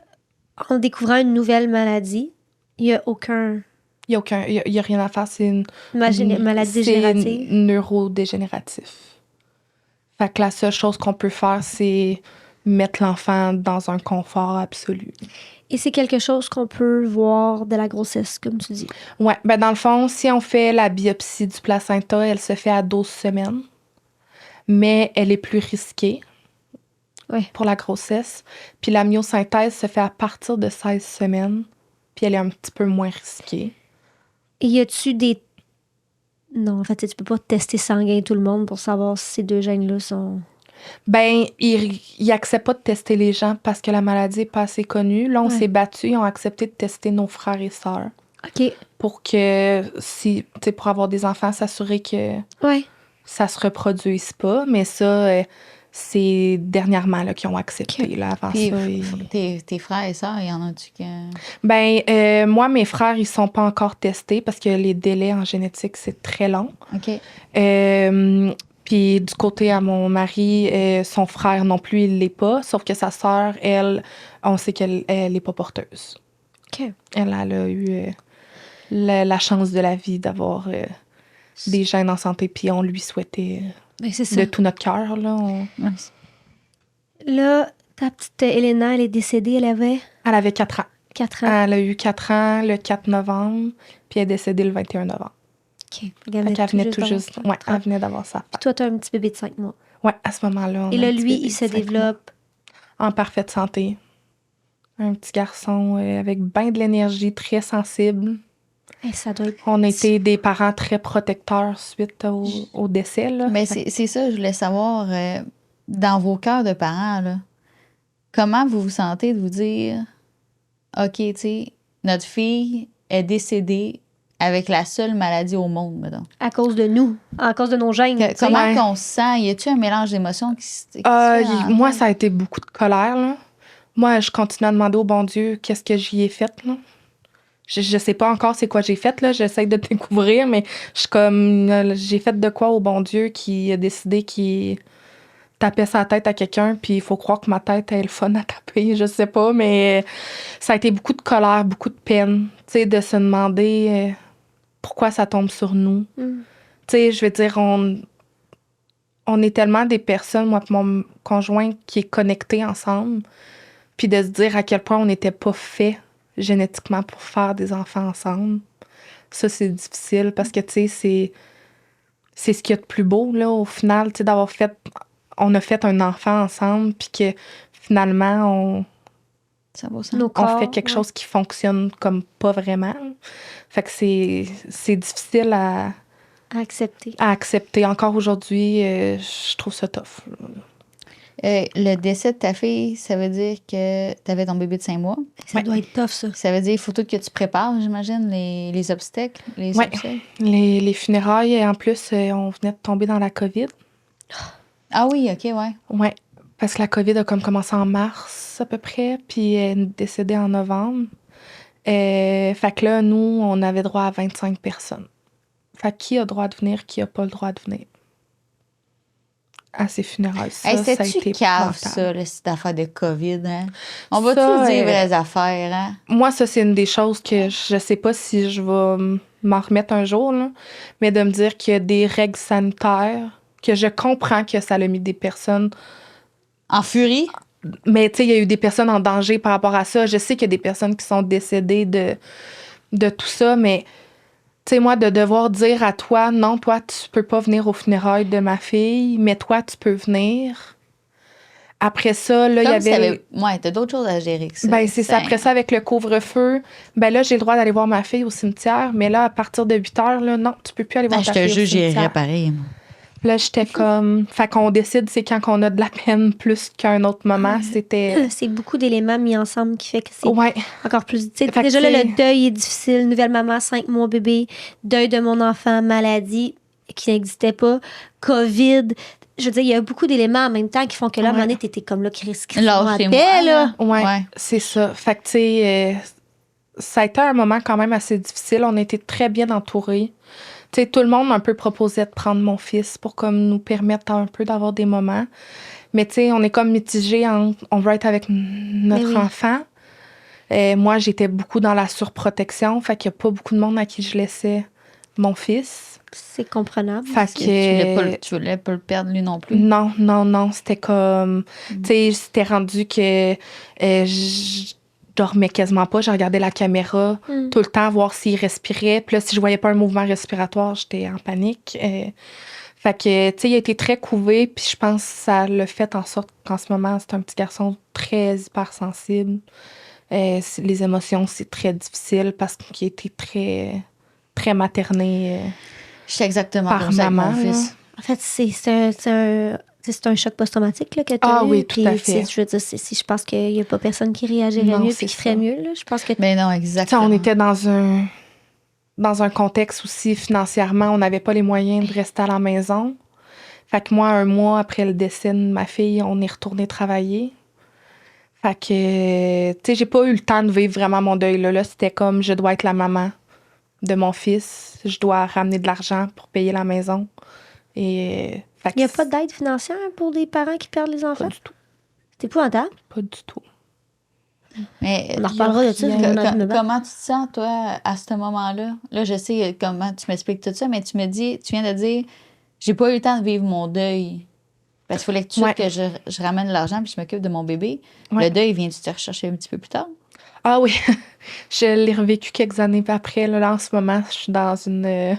en découvrant une nouvelle maladie, il n'y a aucun... Il y a rien à faire. C'est une maladie dégénérative. C'est neurodégénératif. Fait que la seule chose qu'on peut faire, c'est mettre l'enfant dans un confort absolu. Et c'est quelque chose qu'on peut voir de la grossesse, comme tu dis. Ouais, ben dans le fond, si on fait la biopsie du placenta, elle se fait à 12 semaines. Mais elle est plus risquée pour la grossesse. Puis la myosynthèse se fait à partir de 16 semaines. Puis elle est un petit peu moins risquée. Et y a-tu des... Non, en fait, tu peux pas tester sanguin tout le monde pour savoir si ces deux gènes-là sont... Ben, ils acceptent pas de tester les gens parce que la maladie est pas assez connue. Là, on s'est battu, ils ont accepté de tester nos frères et sœurs. OK. Pour que, pour avoir des enfants, s'assurer que ça se reproduise pas. Mais ça, c'est dernièrement là, qu'ils ont accepté. Là, avant Puis, ça, tes frères et sœurs, il y en a-tu que... Ben, moi, mes frères, ils sont pas encore testés parce que les délais en génétique, c'est très long. OK. Puis du côté à mon mari, son frère non plus, il l'est pas. Sauf que sa sœur, elle, on sait qu'elle est pas porteuse. OK. Elle a eu la chance de la vie d'avoir des gènes en santé. Puis on lui souhaitait de tout notre cœur. Là, ta petite Elena, elle est décédée, elle avait 4 ans. 4 ans. Elle a eu 4 ans le 4 novembre. Puis elle est décédée le 21 novembre. OK. Elle venait tout juste. Ouais, elle venait d'avoir ça. Puis toi, tu as un petit bébé de 5 mois. Ouais, à ce moment-là. Et là, lui, il se développe. En parfaite santé. Un petit garçon avec bien de l'énergie, très sensible. Et ça doit être... On a été des parents très protecteurs suite au décès. Là. Mais c'est ça, je voulais savoir, dans vos cœurs de parents, là, comment vous vous sentez de vous dire, OK, tu sais, notre fille est décédée avec la seule maladie au monde, mettons. À cause de nous, à cause de nos gènes. Comment qu'on se sent? Y a-tu un mélange d'émotions qui se fait moi, ça a été beaucoup de colère. Là. Moi, je continue à demander au bon Dieu qu'est-ce que j'y ai fait. Là. Je sais pas encore c'est quoi j'ai fait. Là. J'essaie de découvrir, mais je suis comme... j'ai fait de quoi au bon Dieu qui a décidé qu'il tapait sa tête à quelqu'un, puis il faut croire que ma tête est le fun à taper, je sais pas, mais ça a été beaucoup de colère, beaucoup de peine, tu sais, de se demander pourquoi ça tombe sur nous. Tu sais, je veux dire, on est tellement des personnes, moi et mon conjoint, qui est connectés ensemble, puis de se dire à quel point on n'était pas fait génétiquement pour faire des enfants ensemble. Ça, c'est difficile parce que, tu sais, c'est ce qu'il y a de plus beau, là, au final, tu sais, d'avoir fait... On a fait un enfant ensemble, puis que finalement, on fait quelque chose qui fonctionne comme pas vraiment. Fait que c'est difficile à accepter. Encore aujourd'hui, je trouve ça tough. Le décès de ta fille, ça veut dire que tu avais ton bébé de 5 mois. Ça doit être tough, ça. Ça veut dire qu'il faut tout que tu prépares, j'imagine, les obstacles. Les funérailles, et en plus, on venait de tomber dans la COVID. Ah oui, OK, ouais. Ouais, parce que la COVID a comme commencé en mars à peu près, puis elle est décédée en novembre. Fait que là, nous, on avait droit à 25 personnes. Fait que qui a droit de venir, qui a pas le droit de venir? À ces funérailles. Ça a été cave, ça, cette affaire de COVID, hein? On va tous dire vraies affaires, hein? Moi, ça, c'est une des choses que je sais pas si je vais m'en remettre un jour, là, mais de me dire qu'il y a des règles sanitaires, que je comprends que ça a mis des personnes... En furie? Mais, tu sais, il y a eu des personnes en danger par rapport à ça. Je sais qu'il y a des personnes qui sont décédées de tout ça, mais... Tu sais, moi, de devoir dire à toi, non, toi, tu peux pas venir aux funérailles de ma fille, mais toi, tu peux venir. Après ça, là, il y avait... Ouais, t'as d'autres choses à gérer que ça. Ben, c'est ça. Après ça, avec le couvre-feu, ben là, j'ai le droit d'aller voir ma fille au cimetière, mais là, à partir de 8 heures, là, non, tu peux plus aller voir ta fille au cimetière. Je te jure, j'irais pareil, moi. Là, j'étais comme... Fait qu'on décide, c'est quand on a de la peine plus qu'à un autre moment. C'était... C'est beaucoup d'éléments mis ensemble qui fait que c'est encore plus... Déjà, là, le deuil est difficile. Nouvelle maman, 5 mois bébé. Deuil de mon enfant, maladie qui n'existait pas. COVID. Je veux dire, il y a beaucoup d'éléments en même temps qui font que là, à un moment donné, t'étais comme là, Chris, là. Ouais, c'est ça. Fait que, tu sais, ça a été un moment quand même assez difficile. On était très bien entourés. tu sais, tout le monde un peu proposait de prendre mon fils pour comme nous permettre un peu d'avoir des moments. Mais tu sais, on est comme mitigés, on veut être avec notre enfant. Moi, j'étais beaucoup dans la surprotection, fait qu'il n'y a pas beaucoup de monde à qui je laissais mon fils. C'est comprenable. Fait que... Tu voulais pas le perdre lui non plus? Non. C'était comme... Tu sais, c'était rendu que je dormais quasiment pas. Je regardais la caméra tout le temps, voir s'il respirait. Puis là, si je voyais pas un mouvement respiratoire, j'étais en panique. Fait que, tu sais, il a été très couvé. Puis je pense que ça l'a fait en sorte qu'en ce moment, c'est un petit garçon très hypersensible. Les émotions, c'est très difficile parce qu'il a été très, très materné Je sais exactement par maman. Mon fils. En fait, c'est un choc post-traumatique là, que tu as eu. Oui, tout à fait. Je veux dire, je pense qu'il n'y a pas personne qui réagirait mieux et qui ferait mieux. Là. Je pense que... Mais non, exactement. T'sais, on était dans un contexte aussi, financièrement, on n'avait pas les moyens de rester à la maison. Fait que moi, 1 mois après le décès de ma fille, on est retourné travailler. Fait que, tu sais, j'ai pas eu le temps de vivre vraiment mon deuil. Là, c'était comme, je dois être la maman de mon fils. Je dois ramener de l'argent pour payer la maison. Et, il n'y a pas d'aide financière pour des parents qui perdent les enfants? Pas du tout. C'est épouvantable? Pas du tout. Mais on en reparlera de ça. Comment tu te sens, toi, à ce moment-là? Là, je sais comment tu m'expliques tout ça, mais tu viens de dire, j'ai pas eu le temps de vivre mon deuil. Parce qu'il fallait que je ramène de l'argent puis je m'occupe de mon bébé. Le deuil, viens-tu te rechercher un petit peu plus tard? Ah oui, je l'ai revécu quelques années après. Là, en ce moment, je suis dans une...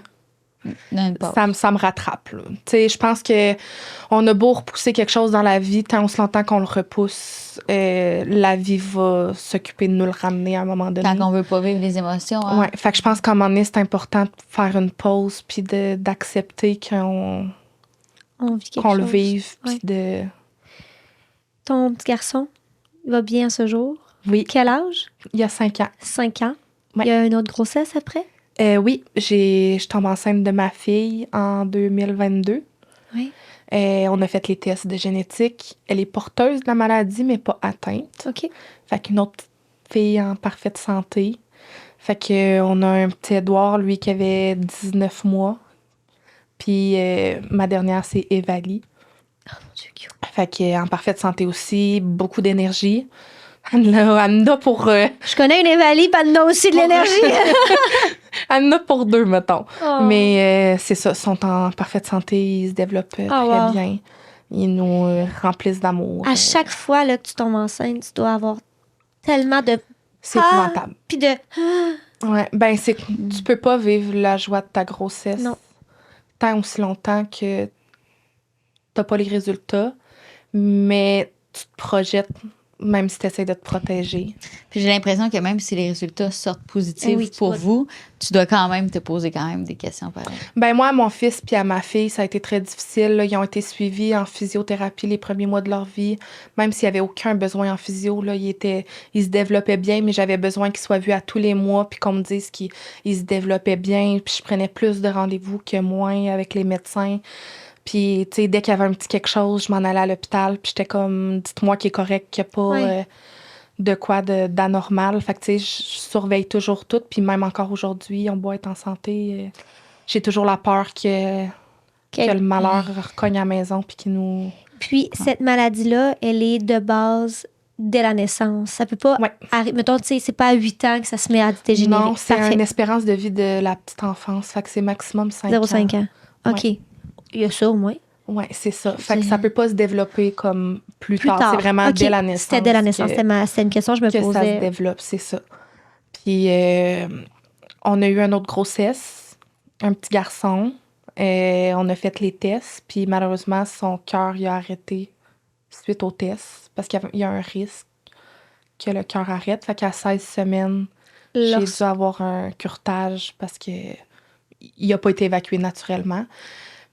Ça me rattrape. Tu sais, je pense qu'on a beau repousser quelque chose dans la vie, tant aussi longtemps qu'on le repousse, la vie va s'occuper de nous le ramener à un moment donné. Quand on veut pas vivre les émotions. Hein? Oui, fait que je pense qu'à un moment donné, c'est important de faire une pause puis d'accepter qu'on le vive. Puis de... Ton petit garçon, il va bien ce jour? Oui. Quel âge? Il y a 5 ans. 5 ans? Ouais. Il y a une autre grossesse après? Oui, je tombe enceinte de ma fille en 2022. Oui. On a fait les tests de génétique. Elle est porteuse de la maladie, mais pas atteinte. OK. Fait qu'une autre fille en parfaite santé. Fait qu'on a un petit Édouard, lui, qui avait 19 mois. Puis ma dernière, c'est Evalie. Oh mon Dieu, cute. Fait qu'en parfaite santé aussi, beaucoup d'énergie. Anna pour... Je connais une Evalie, puis Anna aussi de l'énergie. Anna pour 2, mettons. Oh. Mais c'est ça, ils sont en parfaite santé, ils se développent très bien. Ils nous remplissent d'amour. À chaque fois là, que tu tombes enceinte, tu dois avoir tellement de... C'est épouvantable. Puis de... Ouais, ben c'est que tu peux pas vivre la joie de ta grossesse tant aussi longtemps que t'as pas les résultats, mais tu te projettes même si tu essaies de te protéger. Puis j'ai l'impression que même si les résultats sortent positifs pour vous, tu dois quand même te poser quand même des questions pareilles. Ben moi, à mon fils puis à ma fille, ça a été très difficile. Là. Ils ont été suivis en physiothérapie les premiers mois de leur vie. Même s'il n'y avait aucun besoin en physio, là, ils se développaient bien, mais j'avais besoin qu'ils soient vus à tous les mois puis qu'on me dise qu'ils se développaient bien. Puis je prenais plus de rendez-vous que moins avec les médecins. Puis, tu sais, dès qu'il y avait un petit quelque chose, je m'en allais à l'hôpital. Puis j'étais comme, dites-moi qu'il est correct, qu'il n'y a pas de quoi d'anormal. Fait que, tu sais, je surveille toujours tout. Puis même encore aujourd'hui, on doit être en santé. J'ai toujours la peur que le malheur recogne à la maison puis qu'il nous... Puis, cette maladie-là, elle est de base dès la naissance. Ça peut pas arriver... Mettons, tu sais, c'est pas à 8 ans que ça se met à dégénérer. Non, c'est une espérance de vie de la petite enfance. Fait que c'est maximum 5 ans. 0,5 ans. OK. Ouais. Il y a ça au moins. Oui, c'est ça. Fait que ça peut pas se développer comme plus tard. C'est vraiment dès la naissance. C'était dès la naissance. C'était une question que je me posais. Que ça se développe, c'est ça. Puis, on a eu une autre grossesse, un petit garçon. On a fait les tests. Puis, malheureusement, son cœur il a arrêté suite aux tests parce qu'il y a un risque que le cœur arrête. Fait qu'à 16 semaines, j'ai dû avoir un curetage parce qu'il n'a pas été évacué naturellement.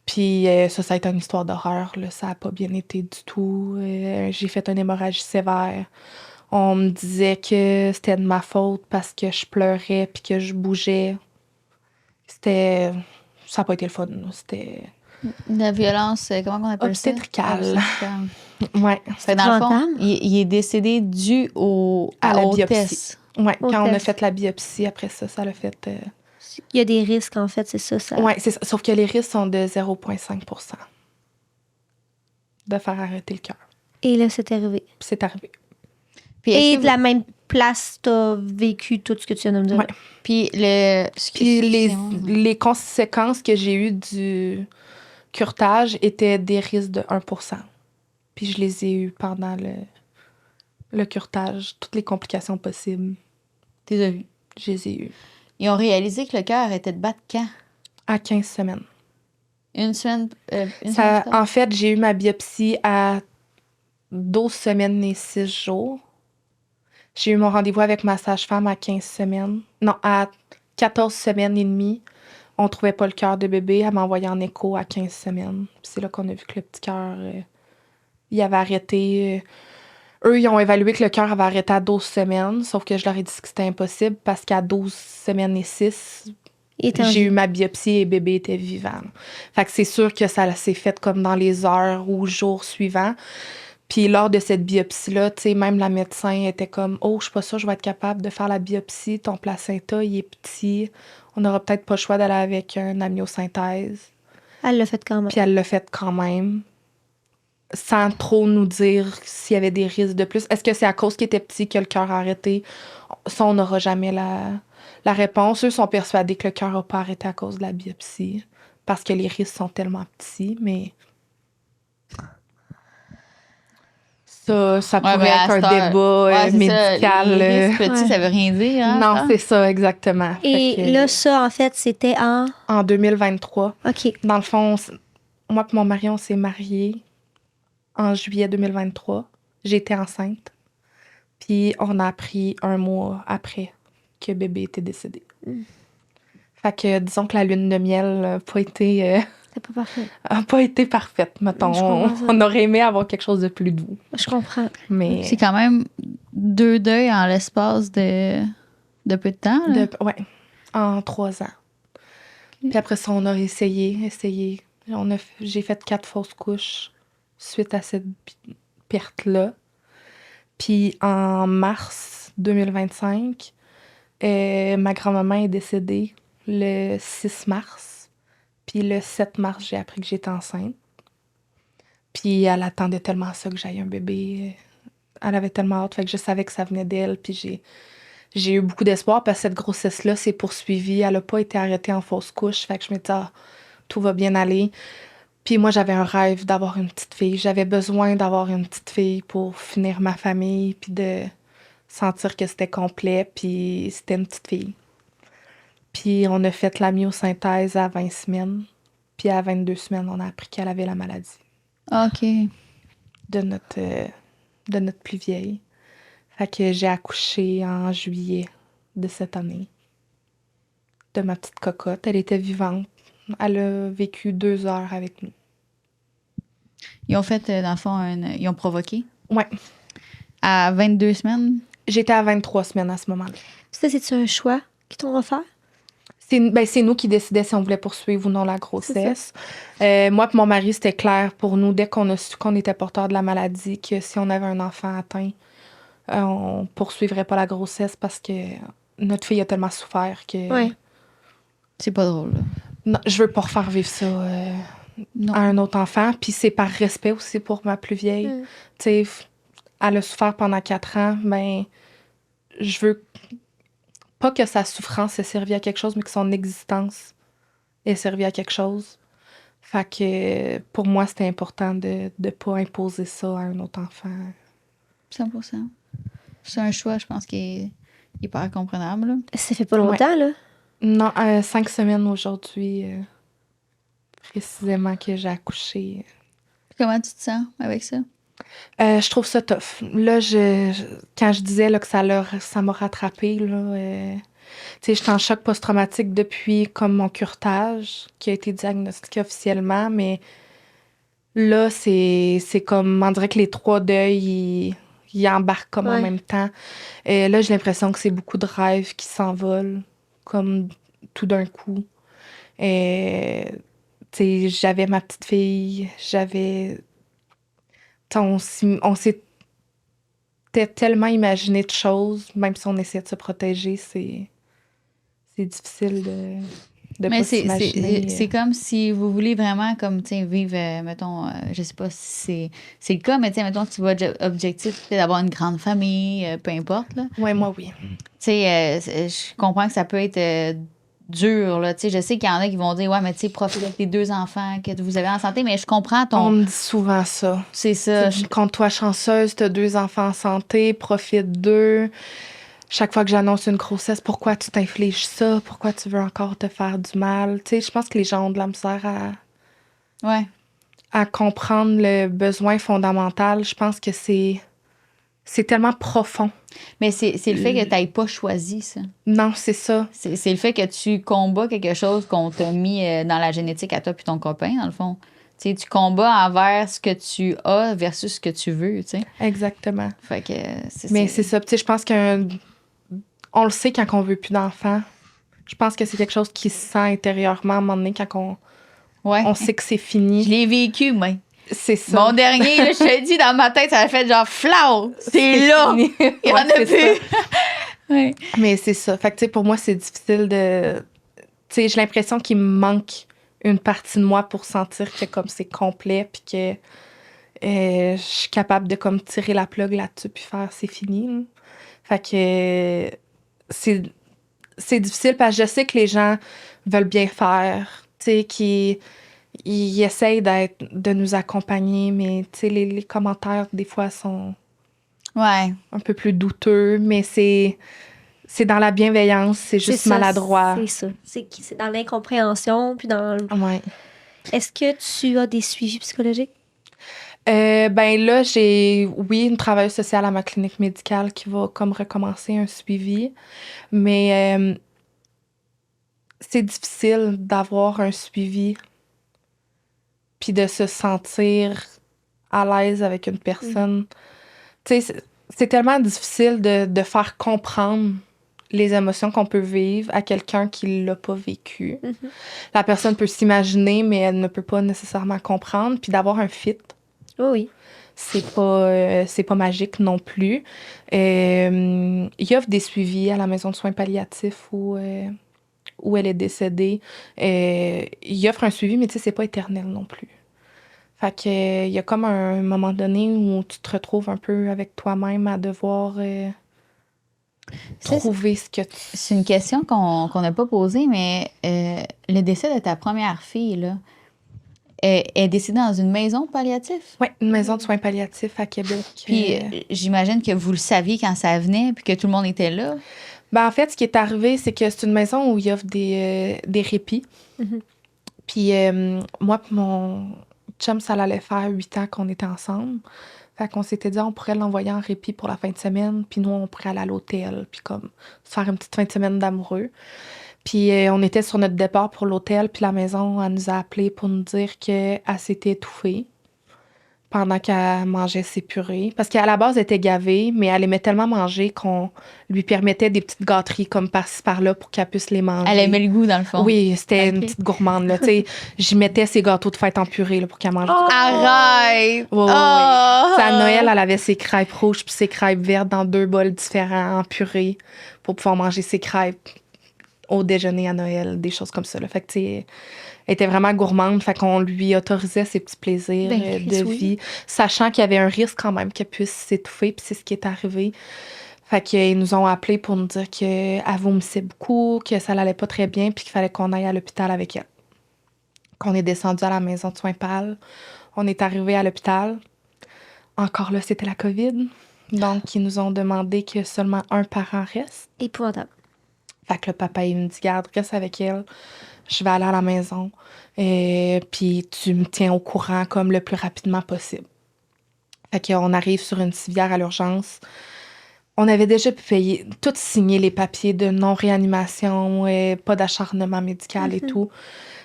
Puis ça a été une histoire d'horreur. Là. Ça n'a pas bien été du tout. J'ai fait une hémorragie sévère. On me disait que c'était de ma faute parce que je pleurais puis que je bougeais. Ça n'a pas été le fun. Là. C'était... La violence, comment on appelle ça? Obstétricale. Oui. Dans le fond, il est décédé dû à la biopsie. test. Oui, quand on a fait la biopsie, après ça l'a fait... Il y a des risques, en fait, c'est ça. Oui, c'est ça. Sauf que les risques sont de 0,5 % de faire arrêter le cœur. Et là, c'est arrivé. Puis c'est arrivé. Puis Et de la même place, t'as vécu tout ce que tu viens de me dire. Ouais. Puis les conséquences que j'ai eues du curetage étaient des risques de 1 %. Puis je les ai eues pendant le curetage. Toutes les complications possibles, Tu les as vues. je les ai eues. Ils ont réalisé que le cœur arrêtait de battre quand? À 15 semaines. Une semaine? En fait, j'ai eu ma biopsie à 12 semaines et 6 jours. J'ai eu mon rendez-vous avec ma sage-femme à 15 semaines. Non, à 14 semaines et demie. On trouvait pas le cœur de bébé. Elle m'a envoyé en écho à 15 semaines. Puis c'est là qu'on a vu que le petit cœur, il avait arrêté. Eux, ils ont évalué que le cœur avait arrêté à 12 semaines. Sauf que je leur ai dit que c'était impossible parce qu'à 12 semaines et 6, j'ai eu ma biopsie et bébé était vivant. Fait que c'est sûr que ça s'est fait comme dans les heures ou jours suivants. Puis lors de cette biopsie-là, tu sais, même la médecin était comme « Oh, je suis pas sûre je vais être capable de faire la biopsie. Ton placenta, il est petit. On n'aura peut-être pas le choix d'aller avec un amniosynthèse. » Elle l'a fait quand même. Puis elle l'a fait quand même, sans trop nous dire s'il y avait des risques de plus. Est-ce que c'est à cause qu'il était petit que le cœur a arrêté? Ça, on n'aura jamais la réponse. Eux sont persuadés que le cœur n'a pas arrêté à cause de la biopsie, parce que les risques sont tellement petits, mais... Ça pourrait être un débat médical. Les risques petits, ça veut rien dire. Hein, non, ça? c'est ça, exactement. Et là, ça, en fait, c'était en 2023. OK. Dans le fond, moi et mon mari, on s'est mariés en juillet 2023. J'étais enceinte. Puis on a appris 1 mois après que bébé était décédé. Fait que disons que la lune de miel n'a pas été... C'est pas parfait. a pas été parfaite, mettons. On aurait aimé avoir quelque chose de plus doux. Je comprends. Mais... C'est quand même 2 deuils en l'espace de peu de temps. Là. Ouais, en 3 ans. Puis après ça, on a essayé. J'ai fait 4 fausses couches suite à cette perte-là. Puis en mars 2025, ma grand-maman est décédée le 6 mars. Puis le 7 mars, j'ai appris que j'étais enceinte. Puis elle attendait tellement ça que j'aille un bébé. Elle avait tellement hâte, fait que je savais que ça venait d'elle. Puis j'ai eu beaucoup d'espoir parce que cette grossesse-là s'est poursuivie. Elle n'a pas été arrêtée en fausse couche. Fait que je me disais, tout va bien aller. Puis moi, j'avais un rêve d'avoir une petite fille. J'avais besoin d'avoir une petite fille pour finir ma famille puis de sentir que c'était complet. Puis c'était une petite fille. Puis on a fait la myosynthèse à 20 semaines. Puis à 22 semaines, on a appris qu'elle avait la maladie. OK. De notre plus vieille. Fait que j'ai accouché en juillet de cette année. De ma petite cocotte. Elle était vivante. Elle a vécu 2 heures avec nous. Ils ont fait, dans le fond, ils ont provoqué? Ouais. À 22 semaines? J'étais à 23 semaines à ce moment-là. Ça, c'est-tu un choix qu'ils t'ont offert? C'est nous qui décidions si on voulait poursuivre ou non la grossesse. Moi et mon mari, c'était clair pour nous, dès qu'on a su qu'on était porteur de la maladie, que si on avait un enfant atteint, on poursuivrait pas la grossesse parce que notre fille a tellement souffert que... Ouais. C'est pas drôle. Là. Non, je veux pas refaire vivre ça à un autre enfant. Puis c'est par respect aussi pour ma plus vieille. Tu sais, elle a souffert pendant 4 ans, ben je veux pas que sa souffrance ait servi à quelque chose, mais que son existence ait servi à quelque chose. Fait que pour moi, c'était important de ne pas imposer ça à un autre enfant. 100%. C'est un choix, je pense, qui est hyper comprenable. Là. Ça fait pas longtemps, là? Non, 5 semaines aujourd'hui, précisément, que j'ai accouché. Comment tu te sens avec ça? Je trouve ça tough. Là, quand je disais là, que ça m'a rattrapée, là, j'étais en choc post-traumatique depuis comme mon curetage, qui a été diagnostiqué officiellement, mais là, c'est comme, on dirait que les 3 deuils, ils embarquent comme en même temps. Là, j'ai l'impression que c'est beaucoup de rêves qui s'envolent, comme tout d'un coup. J'avais ma petite fille, on s'était tellement imaginé de choses, même si on essayait de se protéger, c'est c'est difficile de Mais pas s'imaginer. c'est comme si vous voulez vraiment, comme, tu sais, vivre, mettons, je sais pas si c'est le cas, mais tu sais, mettons, si votre objectif, c'est d'avoir une grande famille, peu importe, là. Ouais, moi, oui. Tu sais, je comprends que ça peut être dur, là. Tu sais, je sais qu'il y en a qui vont dire, ouais, mais tu sais, profite avec tes 2 enfants que vous avez en santé, mais je comprends On me dit souvent ça. C'est ça. Compte-toi chanceuse, t'as 2 enfants en santé, profite d'eux. Chaque fois que j'annonce une grossesse, pourquoi tu t'infliges ça? Pourquoi tu veux encore te faire du mal? Tu sais, je pense que les gens ont de la misère Ouais. à comprendre le besoin fondamental. Je pense que c'est tellement profond. Mais c'est le fait que tu n'aies pas choisi ça. Non, c'est ça. C'est le fait que tu combats quelque chose qu'on t'a mis dans la génétique à toi puis ton copain, dans le fond. Tu sais, tu combats envers ce que tu as versus ce que tu veux, tu sais. Exactement. Fait que Mais c'est ça. Tu sais, je pense on le sait quand on veut plus d'enfants. Je pense que c'est quelque chose qui se sent intérieurement à un moment donné quand on sait que c'est fini. Je l'ai vécu, moi. C'est ça. Mon dernier, là, je te dis, dans ma tête, ça a fait genre flau. C'est là. Fini. Il y en a plus. Ouais. Mais c'est ça. Fait que, tu sais, pour moi, c'est difficile de. Tu sais, j'ai l'impression qu'il me manque une partie de moi pour sentir que comme c'est complet puis que je suis capable de comme tirer la plug là-dessus puis faire c'est fini. Là. Fait que c'est difficile parce que je sais que les gens veulent bien faire, tu sais, ils essayent de nous accompagner, mais tu sais, les commentaires des fois sont Ouais. un peu plus douteux, mais c'est dans la bienveillance, c'est juste maladroit. C'est ça. C'est dans l'incompréhension, puis dans... Ouais. Est-ce que tu as des suivis psychologiques? Ben là, j'ai, oui, une travailleuse sociale à ma clinique médicale qui va comme recommencer un suivi, mais c'est difficile d'avoir un suivi puis de se sentir à l'aise avec une personne. Tu sais, c'est tellement difficile de faire comprendre les émotions qu'on peut vivre à quelqu'un qui l'a pas vécu. Mm-hmm. La personne peut s'imaginer, mais elle ne peut pas nécessairement comprendre. Puis d'avoir un fit, Oui. c'est pas magique non plus. Il offre des suivis à la maison de soins palliatifs où elle est décédée. Il offre un suivi, mais tu sais, c'est pas éternel non plus. Fait que il y a comme un moment donné où tu te retrouves un peu avec toi-même à devoir trouver ce que tu... C'est une question qu'on n'a pas posée, mais le décès de ta première fille, là, est décédée dans une maison palliative? Oui, une maison de soins palliatifs à Québec. Puis j'imagine que vous le saviez quand ça venait, puis que tout le monde était là. Ben, en fait, ce qui est arrivé, c'est que c'est une maison où il y offre des répits. Mm-hmm. Puis moi et mon chum, ça allait faire 8 ans qu'on était ensemble. Fait qu'on s'était dit, on pourrait l'envoyer en répit pour la fin de semaine, puis nous, on pourrait aller à l'hôtel, puis comme se faire une petite fin de semaine d'amoureux. Puis on était sur notre départ pour l'hôtel, puis la maison, elle nous a appelés pour nous dire qu'elle s'était étouffée pendant qu'elle mangeait ses purées. Parce qu'à la base, elle était gavée, mais elle aimait tellement manger qu'on lui permettait des petites gâteries comme par-ci, par-là pour qu'elle puisse les manger. Elle aimait le goût, dans le fond. Oui, c'était une petite gourmande. Là, j'y mettais ses gâteaux de fête en purée là, pour qu'elle mange. Oh! Arrête! Oui. À Noël, elle avait ses crêpes rouges puis ses crêpes vertes dans 2 bols différents en purée pour pouvoir manger ses crêpes au déjeuner à Noël, des choses comme ça. Là. Fait que, tu sais, elle était vraiment gourmande, fait qu'on lui autorisait ses petits plaisirs de vie, sachant qu'il y avait un risque quand même qu'elle puisse s'étouffer, puis c'est ce qui est arrivé. Fait qu'ils nous ont appelés pour nous dire qu'elle vomissait beaucoup, que ça n'allait pas très bien, puis qu'il fallait qu'on aille à l'hôpital avec elle. Qu'on est descendu à la maison de soins PAL. On est arrivé à l'hôpital. Encore là, c'était la COVID. Donc, ils nous ont demandé que seulement un parent reste. Épouvantable. Fait que le papa, il me dit, garde, reste avec elle. Je vais aller à la maison. Puis tu me tiens au courant comme le plus rapidement possible. Fait qu'on arrive sur une civière à l'urgence. On avait déjà payé, tout signé les papiers de non-réanimation, pas d'acharnement médical et tout.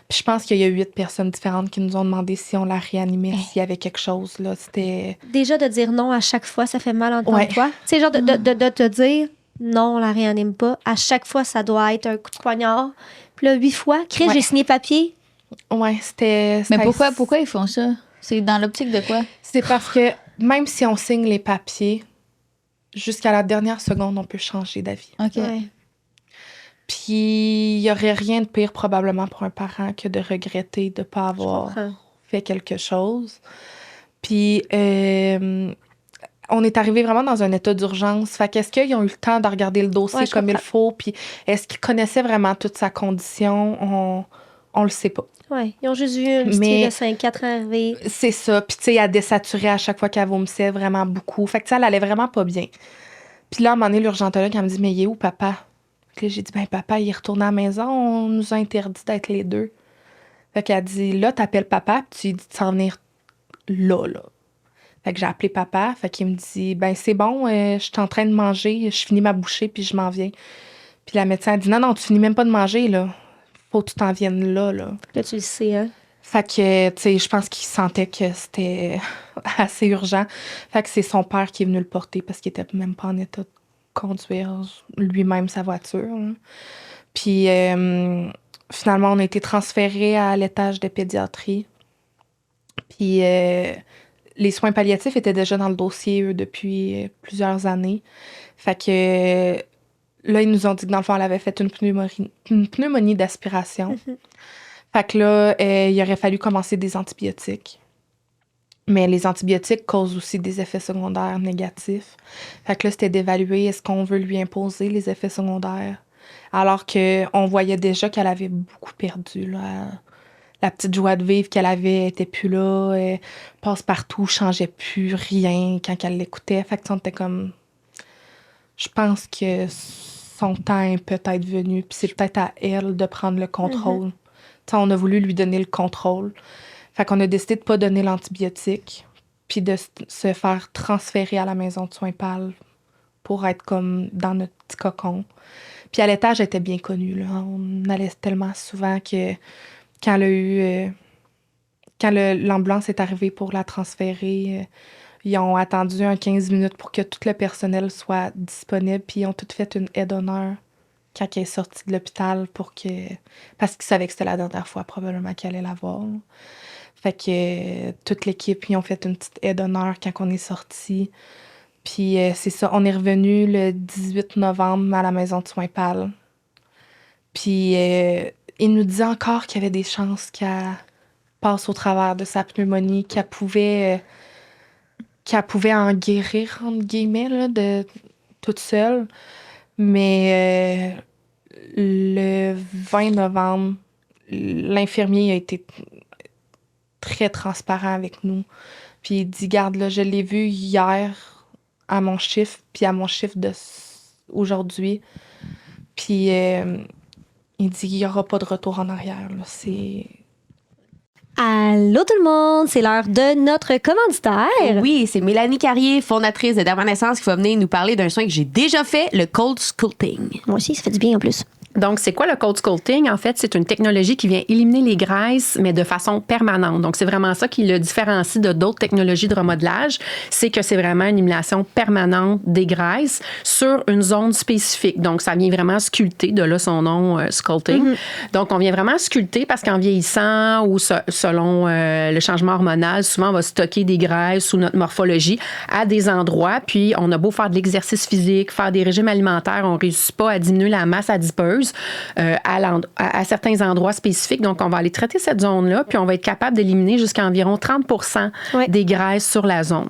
Puis je pense qu'il y a 8 personnes différentes qui nous ont demandé si on la réanimait, s'il y avait quelque chose. Là, c'était... Déjà, de dire non à chaque fois, ça fait mal en toi. Tu sais, genre de te dire non, on la réanime pas. À chaque fois, ça doit être un coup de poignard. Puis là, 8 fois, Chris, j'ai signé papier. Ouais, c'était... Mais pourquoi ils font ça? C'est dans l'optique de quoi? C'est parce que même si on signe les papiers, jusqu'à la dernière seconde, on peut changer d'avis. OK. Ouais. Puis il y aurait rien de pire probablement pour un parent que de regretter de ne pas avoir fait quelque chose. Puis on est arrivé vraiment dans un état d'urgence. Fait qu'est-ce qu'ils ont eu le temps de regarder le dossier comme il faut? Puis est-ce qu'ils connaissaient vraiment toute sa condition? On le sait pas. Oui, ils ont juste vu une petite fille de 5-4 ans arriver. C'est ça. Puis tu sais, elle désaturait à chaque fois qu'elle vomissait vraiment beaucoup. Fait que elle allait vraiment pas bien. Puis là, à un moment donné, l'urgentologue, elle me dit, mais il est où, papa? Puis là, j'ai dit, ben papa, il est retourné à la maison. On nous a interdit d'être les deux. Fait qu'elle dit, là, t'appelles papa, puis tu lui dis de s'en venir là. Fait que j'ai appelé papa. Fait qu'il me dit, ben c'est bon, je suis en train de manger. Je finis ma bouchée, puis je m'en viens. Puis la médecin a dit, non, tu finis même pas de manger, là. Faut que tu t'en viennes là. Là, tu le sais, hein? Fait que, tu sais, je pense qu'il sentait que c'était assez urgent. Fait que c'est son père qui est venu le porter parce qu'il était même pas en état de conduire lui-même sa voiture. Hein. Puis, finalement, on a été transférés à l'étage de pédiatrie. Puis, les soins palliatifs étaient déjà dans le dossier, eux, depuis plusieurs années. Fait que là, ils nous ont dit que dans le fond, elle avait fait une pneumonie d'aspiration. Fait que là, il aurait fallu commencer des antibiotiques. Mais les antibiotiques causent aussi des effets secondaires négatifs. Fait que là, c'était d'évaluer est-ce qu'on veut lui imposer les effets secondaires. Alors qu'on voyait déjà qu'elle avait beaucoup perdu. Là. La petite joie de vivre qu'elle avait était plus là. Elle passe partout, changeait plus rien quand elle l'écoutait. Fait que on était comme... Je pense que son temps est peut-être venu. Puis c'est peut-être à elle de prendre le contrôle. On a voulu lui donner le contrôle. Fait qu'on a décidé de ne pas donner l'antibiotique, puis de se faire transférer à la maison de soins PAL pour être comme dans notre petit cocon. Puis à l'étage, elle était bien connue. Là. On allait tellement souvent que quand elle a eu... quand l'ambulance est arrivée pour la transférer, ils ont attendu 15 minutes pour que tout le personnel soit disponible, puis ils ont tout fait une aide d'honneur quand elle est sortie de l'hôpital parce qu'ils savaient que c'était la dernière fois probablement qu'elle allait la voir. Fait que toute l'équipe, ils ont fait une petite aide d'honneur quand on est sortis. Puis c'est ça, on est revenu le 18 novembre à la maison de soins PAL. Puis il nous disait encore qu'il y avait des chances qu'elle passe au travers de sa pneumonie, qu'elle pouvait en guérir, entre guillemets, là, de toute seule. Mais le 20 novembre, l'infirmier a été très transparent avec nous. Puis il dit, garde, là, je l'ai vu hier à mon chiffre, puis à mon chiffre d'aujourd'hui. Puis il dit, il n'y aura pas de retour en arrière. Là. C'est... Allô tout le monde, c'est l'heure de notre commanditaire. Oui, c'est Mélanie Carrier, fondatrice de Dermanescence, qui va venir nous parler d'un soin que j'ai déjà fait, le cold sculpting. Moi aussi, ça fait du bien en plus. Donc, c'est quoi le cold sculpting? En fait, c'est une technologie qui vient éliminer les graisses, mais de façon permanente. Donc, c'est vraiment ça qui le différencie de d'autres technologies de remodelage. C'est que c'est vraiment une élimination permanente des graisses sur une zone spécifique. Donc, ça vient vraiment sculpter, de là son nom, sculpting. Donc, on vient vraiment sculpter parce qu'en vieillissant ou selon le changement hormonal, souvent, on va stocker des graisses sous notre morphologie à des endroits. Puis, on a beau faire de l'exercice physique, faire des régimes alimentaires, on ne réussit pas à diminuer la masse adipeuse à certains endroits spécifiques. Donc, on va aller traiter cette zone-là, puis on va être capable d'éliminer jusqu'à environ 30% des graisses sur la zone.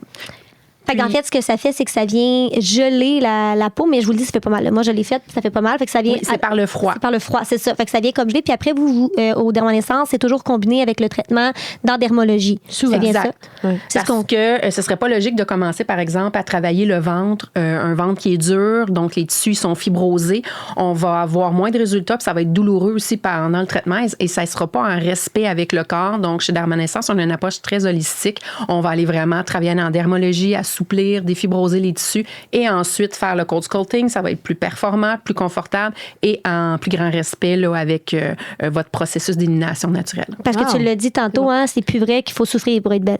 Fait qu'en fait, ce que ça fait, c'est que ça vient geler la peau, mais je vous le dis, ça fait pas mal. Moi, je l'ai fait, ça fait pas mal. Fait que ça vient. Oui, c'est par le froid. C'est par le froid, c'est ça. Fait que ça vient comme geler. Puis après, vous au Dermanescence, c'est toujours combiné avec le traitement d'endermologie. C'est bien exact. ça. Oui. Parce que ce serait pas logique de commencer, par exemple, à travailler le ventre, un ventre qui est dur, donc les tissus sont fibrosés. On va avoir moins de résultats, puis ça va être douloureux aussi pendant le traitement, et ça ne sera pas en respect avec le corps. Donc, chez Dermanescence, on a une approche très holistique. On va aller vraiment travailler en endermologie, assouplir, défibroser les tissus et ensuite faire le cold sculpting. Ça va être plus performant, plus confortable et en plus grand respect là, avec votre processus d'élimination naturelle. Parce que tu l'as dit tantôt, hein, c'est plus vrai qu'il faut souffrir pour être belle.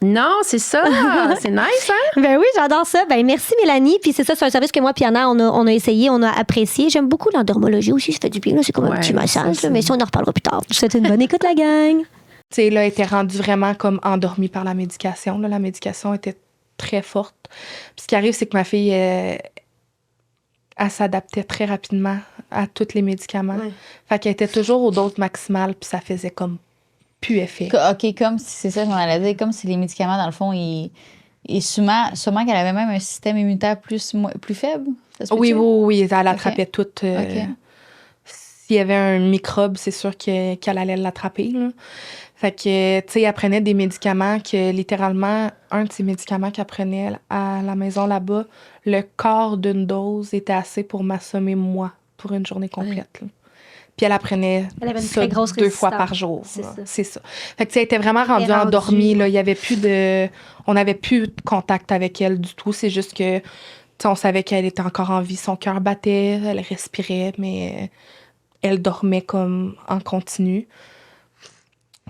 Non, c'est ça. C'est nice, hein? Ben oui, j'adore ça. Ben merci, Mélanie. Puis c'est ça, c'est un service que moi et Anna, on a essayé, on a apprécié. J'aime beaucoup l'endermologie aussi, ça fait du bien. Là. C'est comme un petit massage, là, mais ça, on en reparlera plus tard. Je vous souhaite une bonne écoute, la gang. Tu sais, là, elle était rendue vraiment comme endormie par la médication. Là. La médication était très forte. Puis ce qui arrive, c'est que ma fille, elle s'adaptait très rapidement à tous les médicaments. Ouais. Fait qu'elle était toujours aux doses maximales, puis ça faisait comme plus effet. OK, comme si c'est ça qu'on allait dire, comme si les médicaments, dans le fond, et sûrement qu'elle avait même un système immunitaire plus faible. Ça se Oui, peut-tu? oui, oui, elle attrapait tout. OK. S'il y avait un microbe, c'est sûr qu'elle allait l'attraper, là. Fait que, tu sais, elle prenait des médicaments que, littéralement, un de ces médicaments qu'elle prenait à la maison là-bas, le quart d'une dose était assez pour m'assommer, moi, pour une journée complète, là. Puis elle apprenait Elle avait une ça très grosse 2 fois par résistance. jour. C'est là. ça. C'est ça. Fait que, tu sais, elle était vraiment rendue rendue, endormie, là. ouais. Il y avait plus de... On n'avait plus de contact avec elle du tout. C'est juste que, tu sais, on savait qu'elle était encore en vie. Son cœur battait, elle respirait, mais elle dormait comme en continu.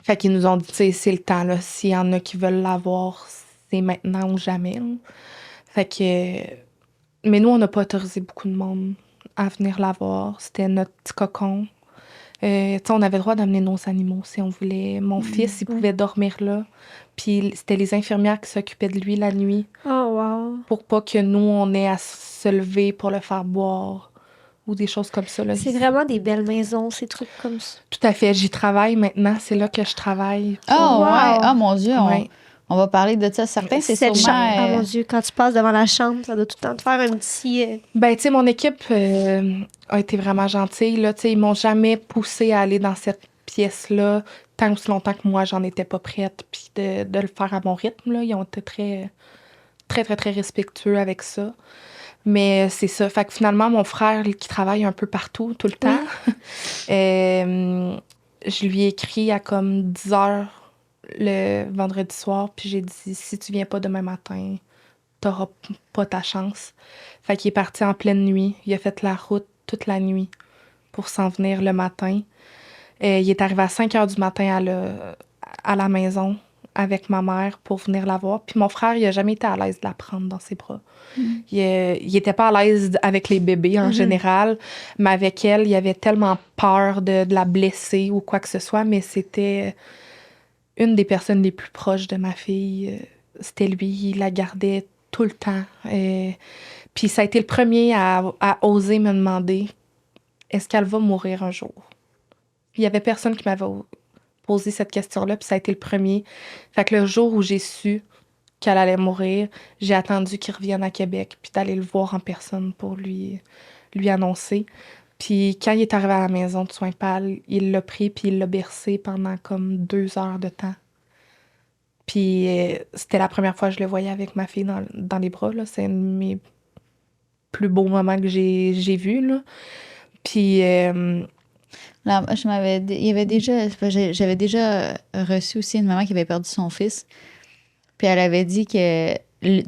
Fait qu'ils nous ont dit, tu sais, c'est le temps, là. S'il y en a qui veulent l'avoir, c'est maintenant ou jamais, là. Fait que... Mais nous, on n'a pas autorisé beaucoup de monde à venir la voir. C'était notre petit cocon. Tu sais, on avait le droit d'amener nos animaux si on voulait. Mon fils, il pouvait dormir là. Puis c'était les infirmières qui s'occupaient de lui la nuit Oh, wow. pour pas que nous, on ait à se lever pour le faire boire ou des choses comme ça, là. C'est vraiment des belles maisons, ces trucs comme ça. Tout à fait. J'y travaille maintenant. C'est là que je travaille. Oh, Wow. ouais. Oh, mon Dieu. Ouais. On va parler de ça. Certains, c'est Cette sûrement... chambre, oh mon Dieu, quand tu passes devant la chambre, ça doit tout le temps te faire un petit... Ben, tu sais, mon équipe a été vraiment gentille, là. Tu sais, ils m'ont jamais poussé à aller dans cette pièce-là tant aussi longtemps que moi, j'en étais pas prête. Puis de le faire à mon rythme, là. Ils ont été très, très, très, très respectueux avec ça. Mais c'est ça. Fait que finalement, mon frère, qui travaille un peu partout, tout le temps, je lui ai écrit à comme 10 heures le vendredi soir, puis j'ai dit, si tu viens pas demain matin, t'auras pas ta chance. Fait qu'il est parti en pleine nuit. Il a fait la route toute la nuit pour s'en venir le matin. Il est arrivé à 5 heures du matin à la maison avec ma mère pour venir la voir. Puis mon frère, il a jamais été à l'aise de la prendre dans ses bras. Il était pas à l'aise avec les bébés en général, mais avec elle, il avait tellement peur de la blesser ou quoi que ce soit, mais c'était une des personnes les plus proches de ma fille. C'était lui, il la gardait tout le temps. Puis ça a été le premier à oser me demander est-ce qu'elle va mourir un jour? Il y avait personne qui m'avait posé cette question-là, puis ça a été le premier. Fait que le jour où j'ai su qu'elle allait mourir, j'ai attendu qu'il revienne à Québec, puis d'aller le voir en personne pour lui annoncer. Puis quand il est arrivé à la maison de soins pâles, il l'a pris, puis il l'a bercé pendant comme 2 heures de temps. Puis c'était la première fois que je le voyais avec ma fille dans les bras, là. C'est un de mes plus beaux moments que j'ai vus, là. Puis... Là, j'avais déjà reçu aussi une maman qui avait perdu son fils. Puis elle avait dit que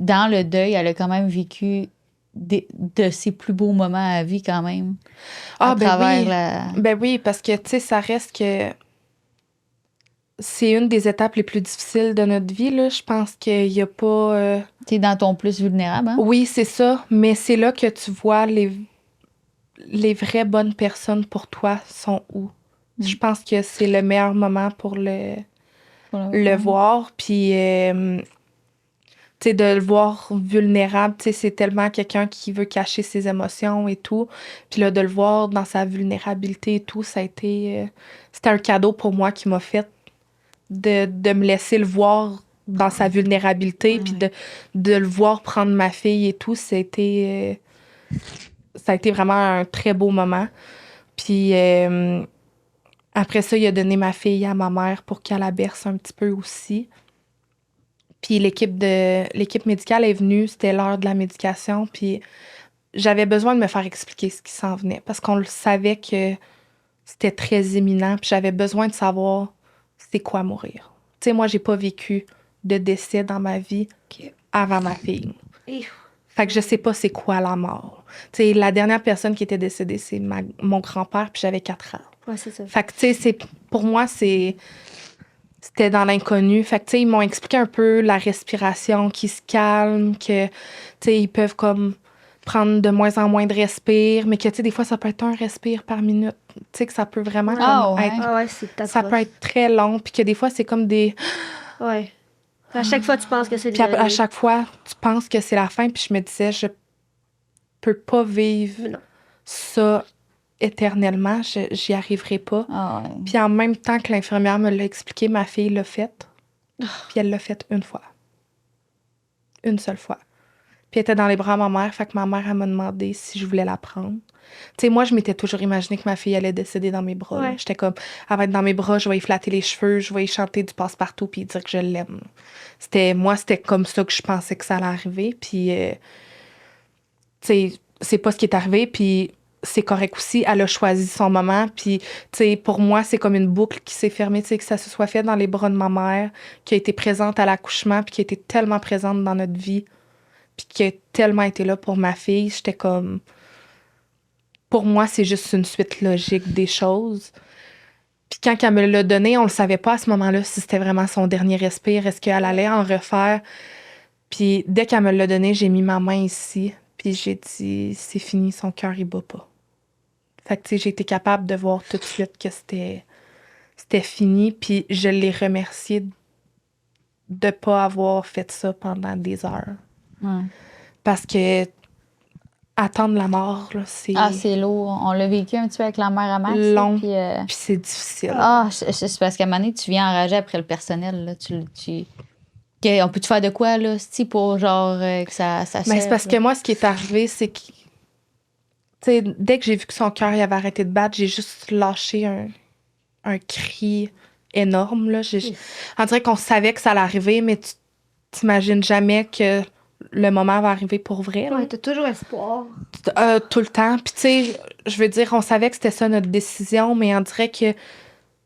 dans le deuil, elle a quand même vécu de ses plus beaux moments à vie quand même. Ah, ben oui. La... Ben oui, parce que, tu sais, ça reste que c'est une des étapes les plus difficiles de notre vie, là. Je pense qu'il y a pas... T'es dans ton plus vulnérable, hein? Oui, c'est ça. Mais c'est là que tu vois les vraies bonnes personnes pour toi sont où. Je pense que c'est le meilleur moment pour le voir. Puis, tu sais, de le voir vulnérable, tu sais, c'est tellement quelqu'un qui veut cacher ses émotions et tout. Puis là, de le voir dans sa vulnérabilité et tout, ça a été... c'était un cadeau pour moi qui m'a fait de me laisser le voir dans sa vulnérabilité, puis de le voir prendre ma fille et tout. Ça a été vraiment un très beau moment. Puis après ça, il a donné ma fille à ma mère pour qu'elle la berce un petit peu aussi. Puis l'équipe médicale est venue, c'était l'heure de la médication, puis j'avais besoin de me faire expliquer ce qui s'en venait, parce qu'on le savait que c'était très imminent, puis j'avais besoin de savoir c'est quoi mourir. Tu sais, moi, j'ai pas vécu de décès dans ma vie avant ma fille. Fait que je sais pas c'est quoi la mort. Tu sais, la dernière personne qui était décédée, c'est mon grand-père, puis j'avais 4 ans. Ouais, c'est ça. Fait que, tu sais, pour moi, c'était dans l'inconnu. Fait que, tu sais, ils m'ont expliqué un peu la respiration qui se calme, que, tu sais, ils peuvent comme prendre de moins en moins de respire, mais que, tu sais, des fois, ça peut être un respire par minute. Tu sais, que ça peut vraiment comme être... Ah ouais, c'est ça peut être très long, puis que des fois, c'est comme des... Ouais. À chaque fois, tu penses que c'est Puis à chaque fois, tu penses que c'est la fin, puis je me disais, peux pas vivre Non. ça éternellement. J'y arriverai pas. Ah ouais. Puis en même temps que l'infirmière me l'a expliqué, ma fille l'a fait. Puis elle l'a fait une fois. Une seule fois. Puis elle était dans les bras de ma mère, fait que ma mère, elle m'a demandé si je voulais la prendre. Tu sais, moi, je m'étais toujours imaginé que ma fille allait décéder dans mes bras. là. Ouais. J'étais comme, elle va être dans mes bras, je vais y flatter les cheveux, je vais y chanter du passe-partout puis dire que je l'aime. C'était comme ça que je pensais que ça allait arriver. Puis, tu sais, c'est pas ce qui est arrivé, puis c'est correct aussi. Elle a choisi son moment, puis, tu sais, pour moi, c'est comme une boucle qui s'est fermée, tu sais, que ça se soit fait dans les bras de ma mère, qui a été présente à l'accouchement, puis qui a été tellement présente dans notre vie, puis qui a tellement été là pour ma fille. J'étais comme... Pour moi, c'est juste une suite logique des choses. Puis quand elle me l'a donné, on le savait pas à ce moment-là si c'était vraiment son dernier respire, est-ce qu'elle allait en refaire. Puis dès qu'elle me l'a donné, j'ai mis ma main ici, puis j'ai dit, c'est fini, son cœur, il bat pas. Fait que, tu sais, j'ai été capable de voir tout de suite que c'était fini, puis je l'ai remercié de pas avoir fait ça pendant des heures. Ouais. Parce que attendre la mort, là, c'est Ah, c'est lourd. On l'a vécu un petit peu avec la mère à Max. long, Puis, puis c'est difficile. c'est parce qu'à un moment donné, tu viens enrager après le personnel. Là. On peut te faire de quoi, là, pour genre que ça Mais serve, c'est parce là? que moi, ce qui est arrivé, c'est que, tu sais, dès que j'ai vu que son cœur il avait arrêté de battre, j'ai juste lâché un cri énorme, là. On dirait qu'on savait que ça allait arriver, mais tu t'imagines jamais que le moment va arriver pour vrai, là. Ouais, t'as toujours espoir. Tout le temps. Puis, tu sais, je veux dire, on savait que c'était ça notre décision, mais on dirait que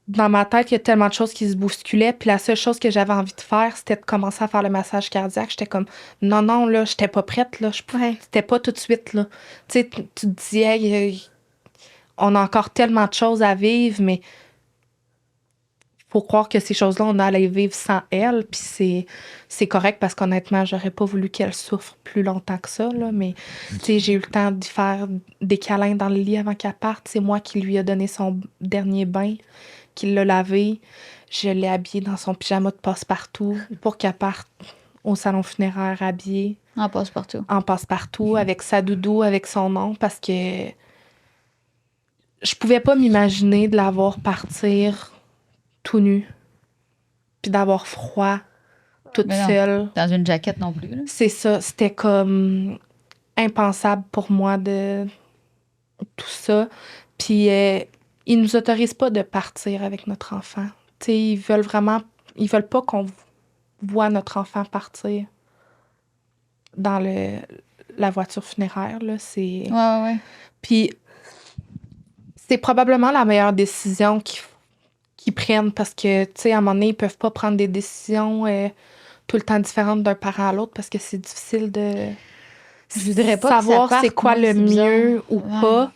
dans ma tête, il y a tellement de choses qui se bousculaient. Puis la seule chose que j'avais envie de faire, c'était de commencer à faire le massage cardiaque. J'étais comme, non, là, j'étais pas prête, là. C'était pas tout de suite, là. Tu sais, tu te dis, hey, on a encore tellement de choses à vivre, mais faut croire que ces choses-là, on allait vivre sans elle. Puis c'est correct parce qu'honnêtement, j'aurais pas voulu qu'elle souffre plus longtemps que ça, là. Mais, tu sais, j'ai eu le temps d'y faire des câlins dans le lit avant qu'elle parte. C'est moi qui lui ai donné son dernier bain, qui l'a lavé. Je l'ai habillée dans son pyjama de passe-partout pour qu'elle parte au salon funéraire habillée. En passe-partout. En passe-partout, avec sa doudou, avec son nom, parce que je pouvais pas m'imaginer de la voir partir tout nu, puis d'avoir froid, toute Mais non. seule. Dans une jaquette non plus. Là. C'est ça, c'était comme impensable pour moi de tout ça. Puis ils nous autorisent pas de partir avec notre enfant. Tu sais, ils veulent pas qu'on voit notre enfant partir dans la voiture funéraire, là. C'est... Ouais. Puis c'est probablement la meilleure décision qu'ils prennent parce que, tu sais, à un moment donné, ils peuvent pas prendre des décisions tout le temps différentes d'un parent à l'autre parce que c'est difficile de Je voudrais pas que ça savoir parte, c'est quoi moi, le c'est mieux bizarre. ou Ouais. pas.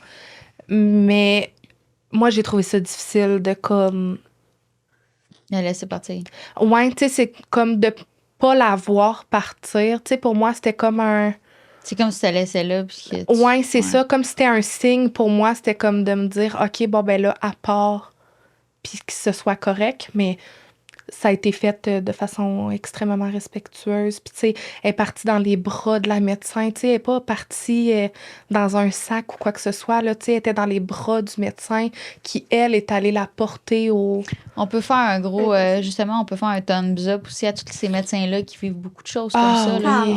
Mais moi, j'ai trouvé ça difficile de comme... Elle laissé partir. Ouais, tu sais, c'est comme de pas la voir partir. Tu sais, pour moi, c'était comme un... C'est comme si tu la laissais là. Puis que Ouais, c'est ça. Comme si c'était un signe pour moi. C'était comme de me dire, OK, bon, ben là, à part, puis que ce soit correct. Mais ça a été fait de façon extrêmement respectueuse. Puis, tu sais, elle est partie dans les bras de la médecin. Tu sais, elle n'est pas partie dans un sac ou quoi que ce soit. Là, tu sais, elle était dans les bras du médecin qui, elle, est allée la porter au... On peut faire un gros... justement, on peut faire un thumbs up aussi à tous ces médecins-là qui vivent beaucoup de choses comme ça. Là. Oui.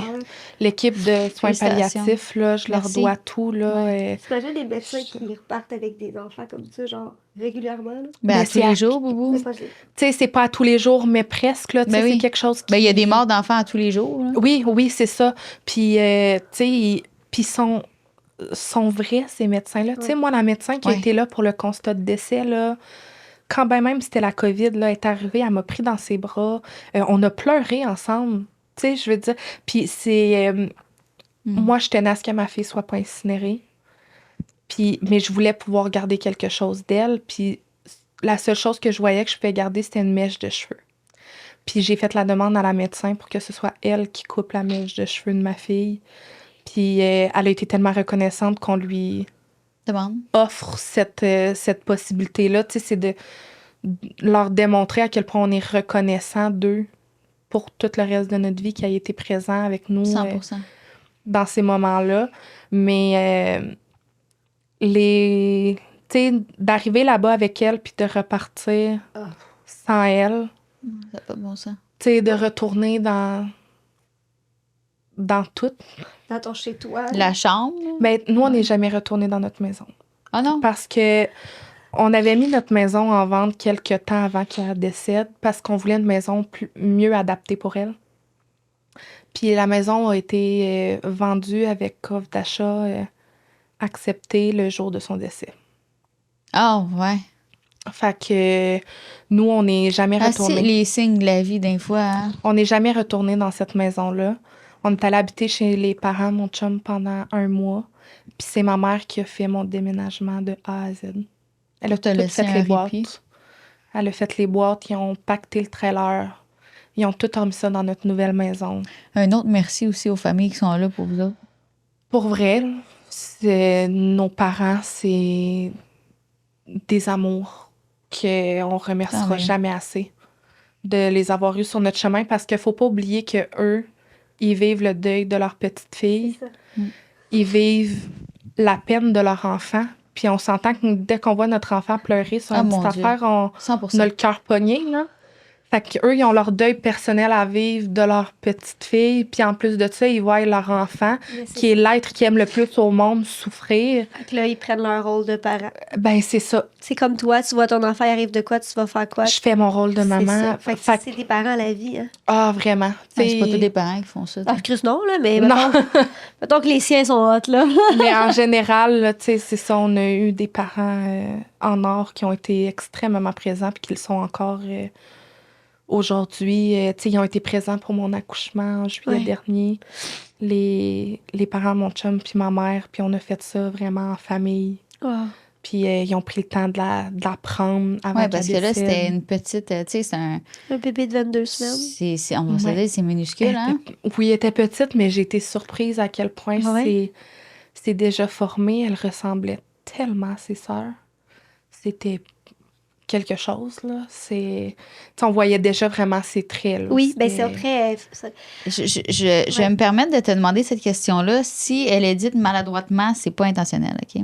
L'équipe de soins Félicitations. palliatifs, là, je leur Merci. dois tout. Là, T'imagines des médecins qui repartent avec des enfants comme ça, genre, régulièrement, là? Ben, à Ben, tous c'est les à- jours, Boubou. C'est pas juste- Tu sais, c'est pas à tous les jours, mais presque, là. Tu sais, Ben oui. c'est quelque chose qui... Ben, il y a des morts d'enfants à tous les jours. Là. Oui, c'est ça. Puis, tu sais, puis sont vrais, ces médecins-là. Tu sais, moi, la médecin qui a Ouais. été là pour le constat de décès, là, quand ben même c'était la COVID, là, elle est arrivée, elle m'a pris dans ses bras. On a pleuré ensemble. Tu sais, je veux dire... Puis c'est... Moi, je tenais à ce que ma fille soit pas incinérée. Puis, mais je voulais pouvoir garder quelque chose d'elle. Puis la seule chose que je voyais que je pouvais garder, c'était une mèche de cheveux. Puis j'ai fait la demande à la médecin pour que ce soit elle qui coupe la mèche de cheveux de ma fille. Puis elle a été tellement reconnaissante qu'on lui Demande. offre cette possibilité-là. Tu sais, c'est de leur démontrer à quel point on est reconnaissant d'eux pour tout le reste de notre vie, qui a été présent avec nous. 100%. dans ces moments-là. Mais tu sais, d'arriver là-bas avec elle puis de repartir sans elle, C'est pas bon, ça. tu sais, de retourner dans tout. Dans ton chez-toi. La chambre? Mais nous, on n'est jamais retourné dans notre maison. Ah non? Parce que on avait mis notre maison en vente quelques temps avant qu'elle décède parce qu'on voulait une maison mieux adaptée pour elle. Puis la maison a été vendue avec offre d'achat acceptée le jour de son décès. Ah, ouais. Fait que nous, on n'est jamais Ah, c'est retourné. les signes de la vie, des fois. Hein? On n'est jamais retourné dans cette maison-là. On est allé habiter chez les parents, mon chum, pendant 1 mois. Puis c'est ma mère qui a fait mon déménagement de A à Z. Elle a Pour te tout laisser fait un les répit. boîtes. Elle a fait les boîtes, ils ont pacté le trailer. Ils ont tout remis ça dans notre nouvelle maison. Un autre merci aussi aux familles qui sont là pour vous autres. Pour vrai, nos parents, c'est des amours qu'on remerciera Ah oui. jamais assez de les avoir eus sur notre chemin parce qu'il faut pas oublier que eux, ils vivent le deuil de leur petite fille. C'est ça. Ils vivent la peine de leur enfant. Puis on s'entend que dès qu'on voit notre enfant pleurer sur Ah, une mon petite Dieu. affaire, on 100%. a le cœur pogné, là. Fait qu'eux, ils ont leur deuil personnel à vivre de leur petite fille. Puis en plus de ça, ils voient leur enfant, Mais c'est qui est l'être qui aime le plus au monde, souffrir. Fait que là, ils prennent leur rôle de parent. Ben, c'est ça. C'est comme toi, tu vois ton enfant, il arrive de quoi, tu vas faire quoi? Je fais mon rôle de C'est maman. ça. Fait que c'est des parents à la vie. Hein. Ah, vraiment. Ben, c'est pas T'sais, tous les parents qui font ça. Ah, Chris, non, là, mais Non. mettons que les siens sont hot, là. Mais en général, là, tu sais, c'est ça, on a eu des parents en or qui ont été extrêmement présents puis qui le sont encore aujourd'hui. Tu sais, ils ont été présents pour mon accouchement en juillet Ouais. dernier. Les parents de mon chum puis ma mère, puis on a fait ça vraiment en famille. Wow. Puis ils ont pris le temps de la prendre avant Oui, parce que qu'elle là, décède. c'était une petite. Tu sais, c'est un. Un bébé de 22 semaines. On va se Ouais. dire, c'est minuscule, Elle hein? Oui, elle était petite, mais j'ai été surprise à quel point Ah ouais? c'est déjà formé. Elle ressemblait tellement à ses sœurs. C'était quelque chose, là. Tu sais, on voyait déjà vraiment ses traits, là. Oui, ben c'est C'était- après. Je vais me permettre de te demander cette question-là. Si elle est dite maladroitement, c'est pas intentionnel, OK?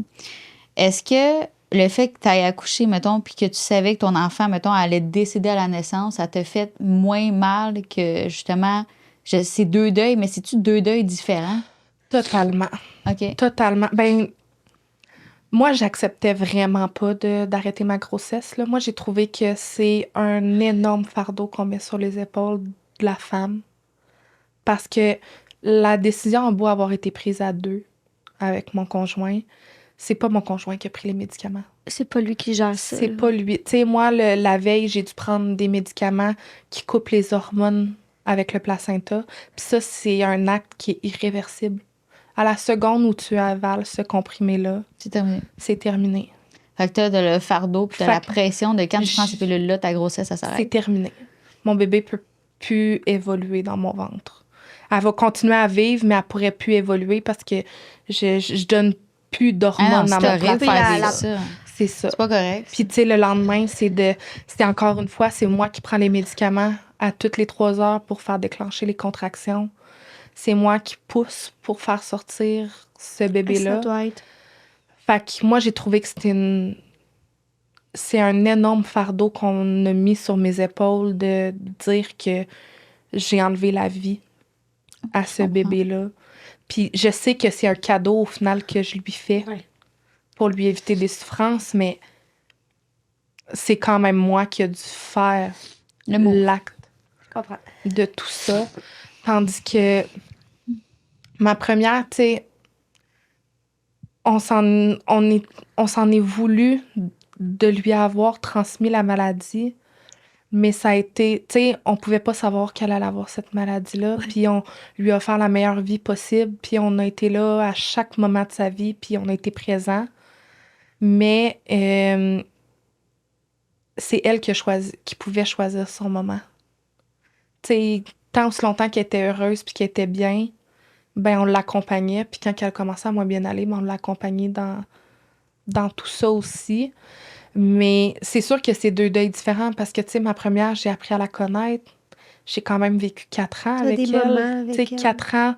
Est-ce que le fait que tu aies accouché, mettons, puis que tu savais que ton enfant, mettons, allait décéder à la naissance, ça te fait moins mal que, justement, c'est 2 deuils, mais c'est-tu 2 deuils différents? Totalement. OK. Totalement. Ben, moi, j'acceptais vraiment pas d'arrêter ma grossesse, là. Moi, j'ai trouvé que c'est un énorme fardeau qu'on met sur les épaules de la femme. Parce que la décision a beau avoir été prise à 2 avec mon conjoint, c'est pas mon conjoint qui a pris les médicaments. C'est pas lui qui gère ça. C'est là. pas lui. Tu sais, moi, la veille, j'ai dû prendre des médicaments qui coupent les hormones avec le placenta. Puis ça, c'est un acte qui est irréversible. À la seconde où tu avales ce comprimé-là, C'est terminé. c'est terminé. Fait que t'as le fardeau, puis t'as Fait la que pression de quand tu prends ces pilules-là, ta grossesse, ça C'est s'arrête. terminé. Mon bébé peut plus évoluer dans mon ventre. Elle va continuer à vivre, mais elle pourrait plus évoluer parce que je donne plus Ah non, d'hormones c'est dans mon horrible placenta. faire la- vivre la- ça. C'est ça. C'est pas correct. Puis, tu sais, le lendemain, c'est encore une fois, c'est moi qui prends les médicaments à toutes les 3 heures pour faire déclencher les contractions. C'est moi qui pousse pour faire sortir ce Ça bébé-là. doit être. Fait que moi, j'ai trouvé que c'est un énorme fardeau qu'on a mis sur mes épaules de dire que j'ai enlevé la vie à ce comprends. bébé-là. Puis je sais que c'est un cadeau au final que je lui fais Ouais. pour lui éviter des souffrances, mais c'est quand même moi qui ai dû faire Le mot. l'acte Je comprends. de tout ça. Tandis que ma première, tu sais, on s'en est voulu de lui avoir transmis la maladie, mais ça a été, tu sais, on pouvait pas savoir qu'elle allait avoir cette maladie-là, puis on lui a offert la meilleure vie possible, puis on a été là à chaque moment de sa vie, puis on a été présents. Mais c'est elle qui pouvait choisir son moment. Tu sais, tant aussi longtemps qu'elle était heureuse puis qu'elle était bien, ben on l'accompagnait. Puis quand elle commençait à moins bien aller, ben on l'accompagnait dans tout ça aussi. Mais c'est sûr que c'est 2 deuils différents parce que, tu sais, ma première, j'ai appris à la connaître. J'ai quand même vécu 4 ans T'as avec des elle. moments avec Tu sais, elle. 4 ans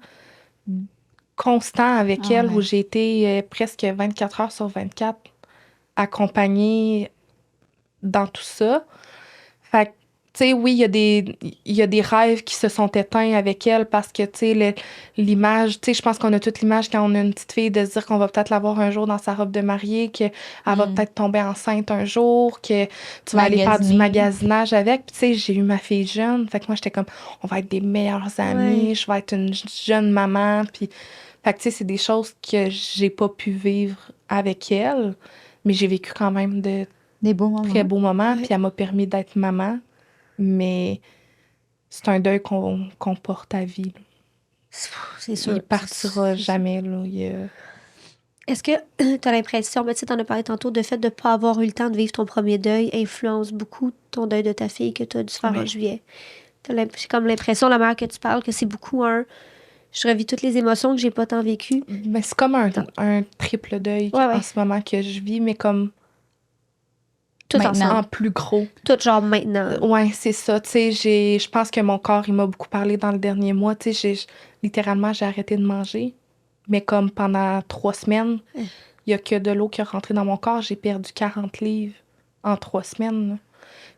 constant avec Ah elle, ouais. où j'ai été presque 24 heures sur 24 accompagnée dans tout ça. Fait que, tu sais, oui, il y a des rêves qui se sont éteints avec elle parce que, tu sais, l'image, tu sais, je pense qu'on a toute l'image quand on a une petite fille de se dire qu'on va peut-être la voir un jour dans sa robe de mariée, qu'elle va peut-être tomber enceinte un jour, que tu vas aller faire du magasinage avec. Puis, tu sais, j'ai eu ma fille jeune. Fait que moi, j'étais comme, on va être des meilleures amies, Ouais. je vais être une jeune maman. Puis, fait que, tu sais, c'est des choses que j'ai pas pu vivre avec elle, mais j'ai vécu quand même de Des beaux moments. très beaux moments, Ouais. puis elle m'a permis d'être maman. Mais c'est un deuil qu'on porte à vie. Là. C'est sûr. Il partira jamais. Là. Est-ce que tu as l'impression, tu sais, t'en as parlé tantôt, de fait de ne pas avoir eu le temps de vivre ton premier deuil influence beaucoup ton deuil de ta fille que tu as dû faire en Oui. juillet? J'ai comme l'impression, la manière que tu parles, que c'est beaucoup je revis toutes les émotions que j'ai pas tant vécues. Mais c'est comme un triple deuil Ouais, ouais. en ce moment que je vis, mais comme Tout Maintenant. ensemble. en plus gros. Tout genre maintenant. Ouais, c'est ça. Tu sais, je pense que mon corps, il m'a beaucoup parlé dans le dernier mois. Tu sais, littéralement, j'ai arrêté de manger. Mais comme pendant 3 semaines, il y a que de l'eau qui est rentrée dans mon corps. J'ai perdu 40 livres en 3 semaines. Là.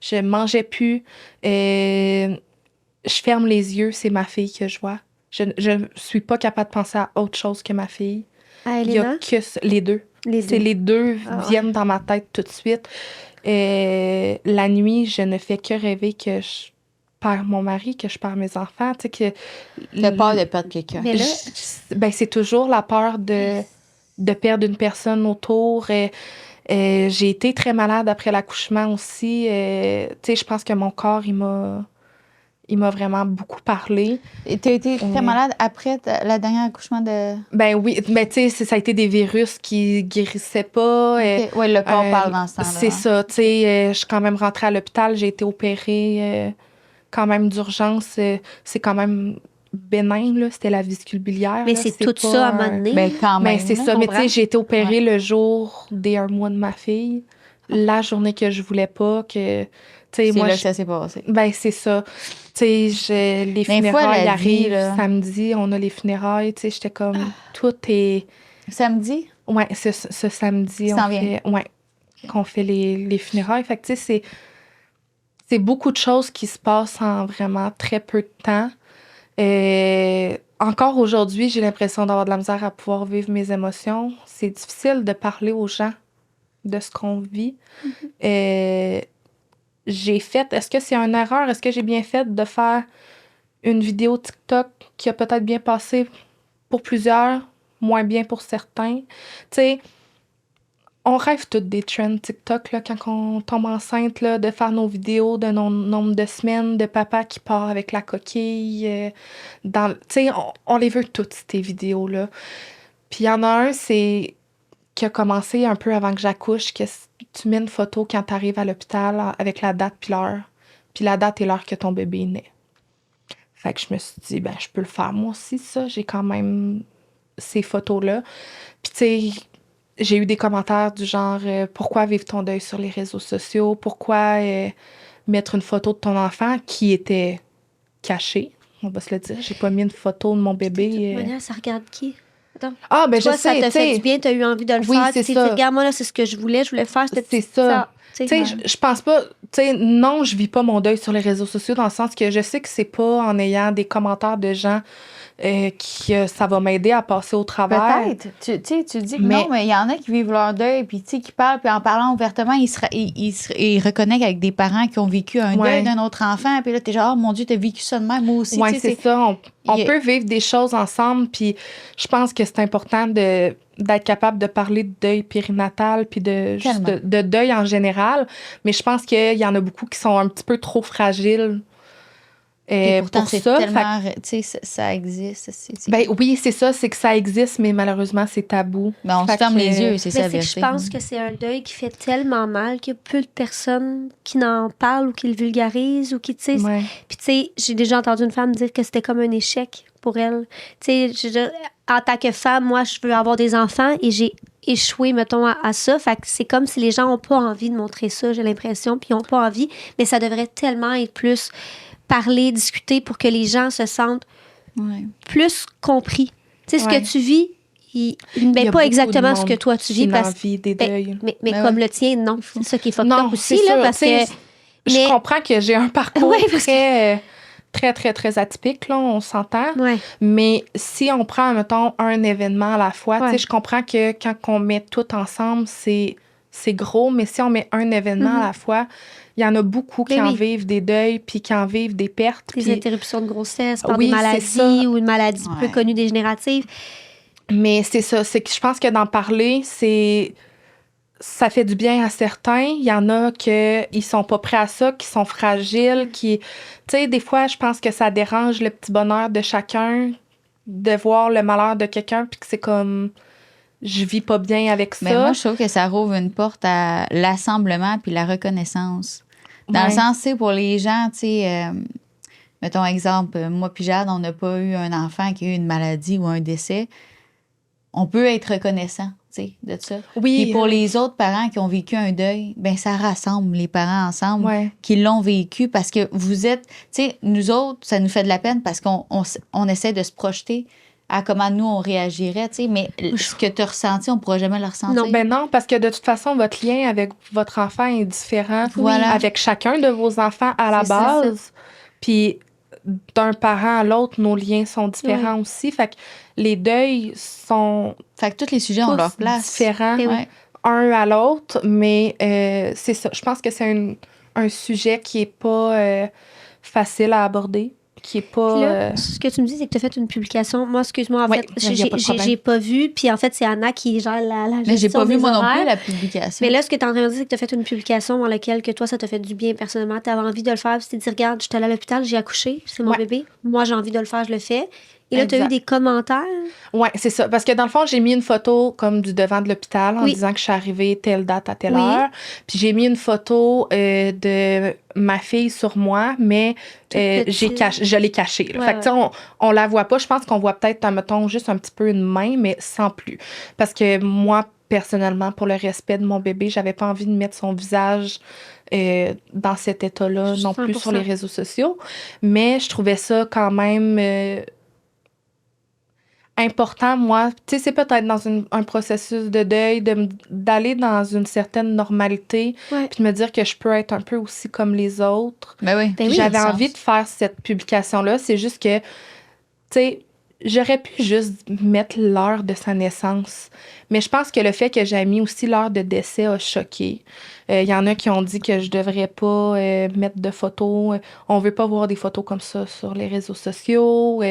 Je mangeais plus. Je ferme les yeux, c'est ma fille que je vois. Je suis pas capable de penser à autre chose que ma fille. À Il y a Elena? que les deux. Les Les deux Ah ouais. viennent dans ma tête tout de suite. La nuit, je ne fais que rêver que je perds mon mari, que je perds mes enfants. Tu sais, que T'as peur de perdre quelqu'un. Mais là, ben, c'est toujours la peur de perdre une personne autour. J'ai été très malade après l'accouchement aussi. Tu sais, je pense que mon corps, il m'a vraiment beaucoup parlé. Et t'as été très malade après la dernière accouchement de... Ben oui, ben tu sais, ça a été des virus qui guérissaient pas. Oui, le corps parle dans ce temps-là. C'est ça, tu sais, je suis quand même rentrée à l'hôpital, j'ai été opérée quand même d'urgence. C'est quand même bénin, là, c'était la vésicule biliaire. mais là, c'est tout pas ça à un moment donné. Ben, quand même. Ben, c'est là. ça, mais tu sais, comprends? j'ai été opérée le jour des 1 mois de ma fille. La journée que je voulais pas, que... Tu sais, C'est moi, là que ça s'est passé. ben, c'est ça. Tu sais, les Mais une fois, funérailles la vie, arrivent là. samedi, on a les funérailles, tu sais, j'étais comme, tout est... Samedi? Ouais, ce samedi, Ça en vient. qu'on fait les funérailles. Fait que, tu sais, c'est beaucoup de choses qui se passent en vraiment très peu de temps. Encore aujourd'hui, j'ai l'impression d'avoir de la misère à pouvoir vivre mes émotions. C'est difficile de parler aux gens de ce qu'on vit. Est-ce que c'est une erreur? Est-ce que j'ai bien fait de faire une vidéo TikTok qui a peut-être bien passé pour plusieurs, moins bien pour certains? Tu sais, on rêve toutes des trends TikTok là, quand on tombe enceinte, là, de faire nos vidéos de nombre de semaines, de papa qui part avec la coquille. Tu sais, on les veut toutes, ces vidéos-là. Puis il y en a un, c'est qui a commencé un peu avant que j'accouche, que tu mets une photo quand tu arrives à l'hôpital avec la date puis l'heure. Puis la date et l'heure que ton bébé est né. Fait que je me suis dit, ben je peux le faire moi aussi, ça. J'ai quand même ces photos-là. Puis tu sais, j'ai eu des commentaires du genre pourquoi vivre ton deuil sur les réseaux sociaux? Pourquoi mettre une photo de ton enfant qui était cachée? On va se le dire. J'ai pas mis une photo de mon bébé. De toute manière, ça regarde qui? Attends. Ah, ben Toi, je ça sais, t'a tu fait sais. du bien, t'as eu envie de le Oui, faire. c'est Tu t'es ça. dit, regarde, moi, là, c'est ce que je voulais faire. C'est ça. Tu Tu sais, je pense pas. Tu sais, non, je vis pas mon deuil sur les réseaux sociaux dans le sens que je sais que c'est pas en ayant des commentaires de gens que ça va m'aider à passer au travers. Peut-être. Tu dis que Mais- non, mais il y en a qui vivent leur deuil, puis tu sais, qui parlent, puis en parlant ouvertement, ils reconnectent avec des parents qui ont vécu un Ouais. deuil d'un autre enfant, puis là, t'es genre, oh mon Dieu, t'as vécu ça de même, moi aussi. Oui, tu sais, c'est ça. On il y a- peut vivre des choses ensemble, puis je pense que c'est important d'être capable de parler de deuil périnatal, puis juste Tellement. de deuil en général. Mais je pense qu'il y en a beaucoup qui sont un petit peu trop fragiles Et pourtant, pour c'est ça. tellement, tu sais, ça existe. Ben oui, c'est ça, c'est que ça existe, mais malheureusement, c'est tabou. Ben, on se Fait ferme que- les yeux, c'est ça la Mais c'est que vérité. je pense que c'est un deuil qui fait tellement mal qu'il y a peu de personnes qui n'en parlent ou qui le vulgarisent ou qui, tu sais. Ouais. Puis, tu sais, j'ai déjà entendu une femme dire que c'était comme un échec pour elle. Tu sais, je veux dire, en tant que femme, moi, je veux avoir des enfants et j'ai échoué, mettons, à ça. Fait que c'est comme si les gens n'ont pas envie de montrer ça, j'ai l'impression, puis ils n'ont pas envie. Mais ça devrait tellement être plus parler, discuter pour que les gens se sentent Ouais. plus compris. Tu sais, ce Ouais. que tu vis, il Il y met a pas beaucoup exactement de ce monde que toi tu vis. qui n'en vit des ben, deuils. mais Ben comme ouais. le tien, non. C'est ça qui est fucked Non, up aussi, c'est là, sûr, parce tu sais, que... Je mais- comprends que j'ai un parcours Ouais, parce que- très atypique, là, on s'entend. Ouais. Mais si on prend, mettons, un événement à la fois, tu Ouais. sais, je comprends que quand on met tout ensemble, c'est gros, mais si on met un événement à la fois, il y en a beaucoup qui Ben en oui. vivent des deuils, puis qui en vivent des pertes. Des puis- interruptions de grossesse, par Oui, des c'est maladies ça. ou une maladie peu Ouais. connue dégénérative. Mais c'est ça, c'est que je pense que d'en parler, ça fait du bien à certains. Il y en a qui sont pas prêts à ça, qui sont fragiles, qui... Tu sais, des fois, je pense que ça dérange le petit bonheur de chacun de voir le malheur de quelqu'un, puis que c'est comme... Je vis pas bien avec ça. Mais moi, je trouve que ça rouvre une porte à l'assemblement puis la reconnaissance. Dans le Ouais. sens, tu sais, pour les gens, tu sais, mettons exemple, moi puis Jade, on n'a pas eu un enfant qui a eu une maladie ou un décès. On peut être reconnaissant, tu sais, de ça. Oui. Puis pour les autres parents qui ont vécu un deuil, ben ça rassemble les parents ensemble Ouais. qui l'ont vécu parce que vous êtes, tu sais, nous autres, ça nous fait de la peine parce qu'on essaie de se projeter à comment nous on réagirait, tu sais, mais ce que tu as ressenti, on ne pourra jamais le ressentir. Non, ben non, parce que de toute façon, votre lien avec votre enfant est différent Voilà. avec chacun de vos enfants à la C'est ça. base. Puis d'un parent à l'autre, nos liens sont différents aussi. Fait que les deuils sont Fait que tous les sujets ont tous leur place. différents Eh oui. Ouais. un à l'autre, mais c'est ça. Je pense que c'est un sujet qui est pas facile à aborder, qui est pas... Puis là, ce que tu me dis, c'est que tu as fait une publication. Moi, excuse-moi, en Oui, fait, il y a pas de problème. j'ai pas vu. Puis en fait, c'est Anna qui gère la Mais j'ai gestion pas vu des moi non horaires. plus la publication. Mais là, ce que tu es en train de dire, c'est que tu as fait une publication dans laquelle que toi, ça t'a fait du bien personnellement. Tu avais envie de le faire. Puis tu t'es dit, regarde, je suis allée à l'hôpital, j'ai accouché, c'est mon Ouais. bébé. Moi, j'ai envie de le faire, je le fais. Et là, tu as eu Exact. des commentaires. Oui, c'est ça. Parce que dans le fond, j'ai mis une photo comme du devant de l'hôpital en Oui. disant que je suis arrivée telle date à telle Oui. heure. Puis j'ai mis une photo de ma fille sur moi, mais petite. je l'ai cachée. là. Ouais, Fait que tu sais, on la voit pas. Je pense qu'on voit peut-être, mettons, juste un petit peu une main, mais sans plus. Parce que moi, personnellement, pour le respect de mon bébé, j'avais pas envie de mettre son visage dans cet état-là non plus 100%. sur les réseaux sociaux. Mais je trouvais ça quand même... important, moi, tu sais, c'est peut-être dans un processus de deuil, d'aller dans une certaine normalité, Ouais. puis de me dire que je peux être un peu aussi comme les autres. Ben oui. Ben oui, J'avais ça a envie sens. de faire cette publication-là, c'est juste que, tu sais, j'aurais pu juste mettre l'heure de sa naissance. Mais je pense que le fait que j'ai mis aussi l'heure de décès a choqué. Il y en a qui ont dit que je devrais pas mettre de photos. On veut pas voir des photos comme ça sur les réseaux sociaux.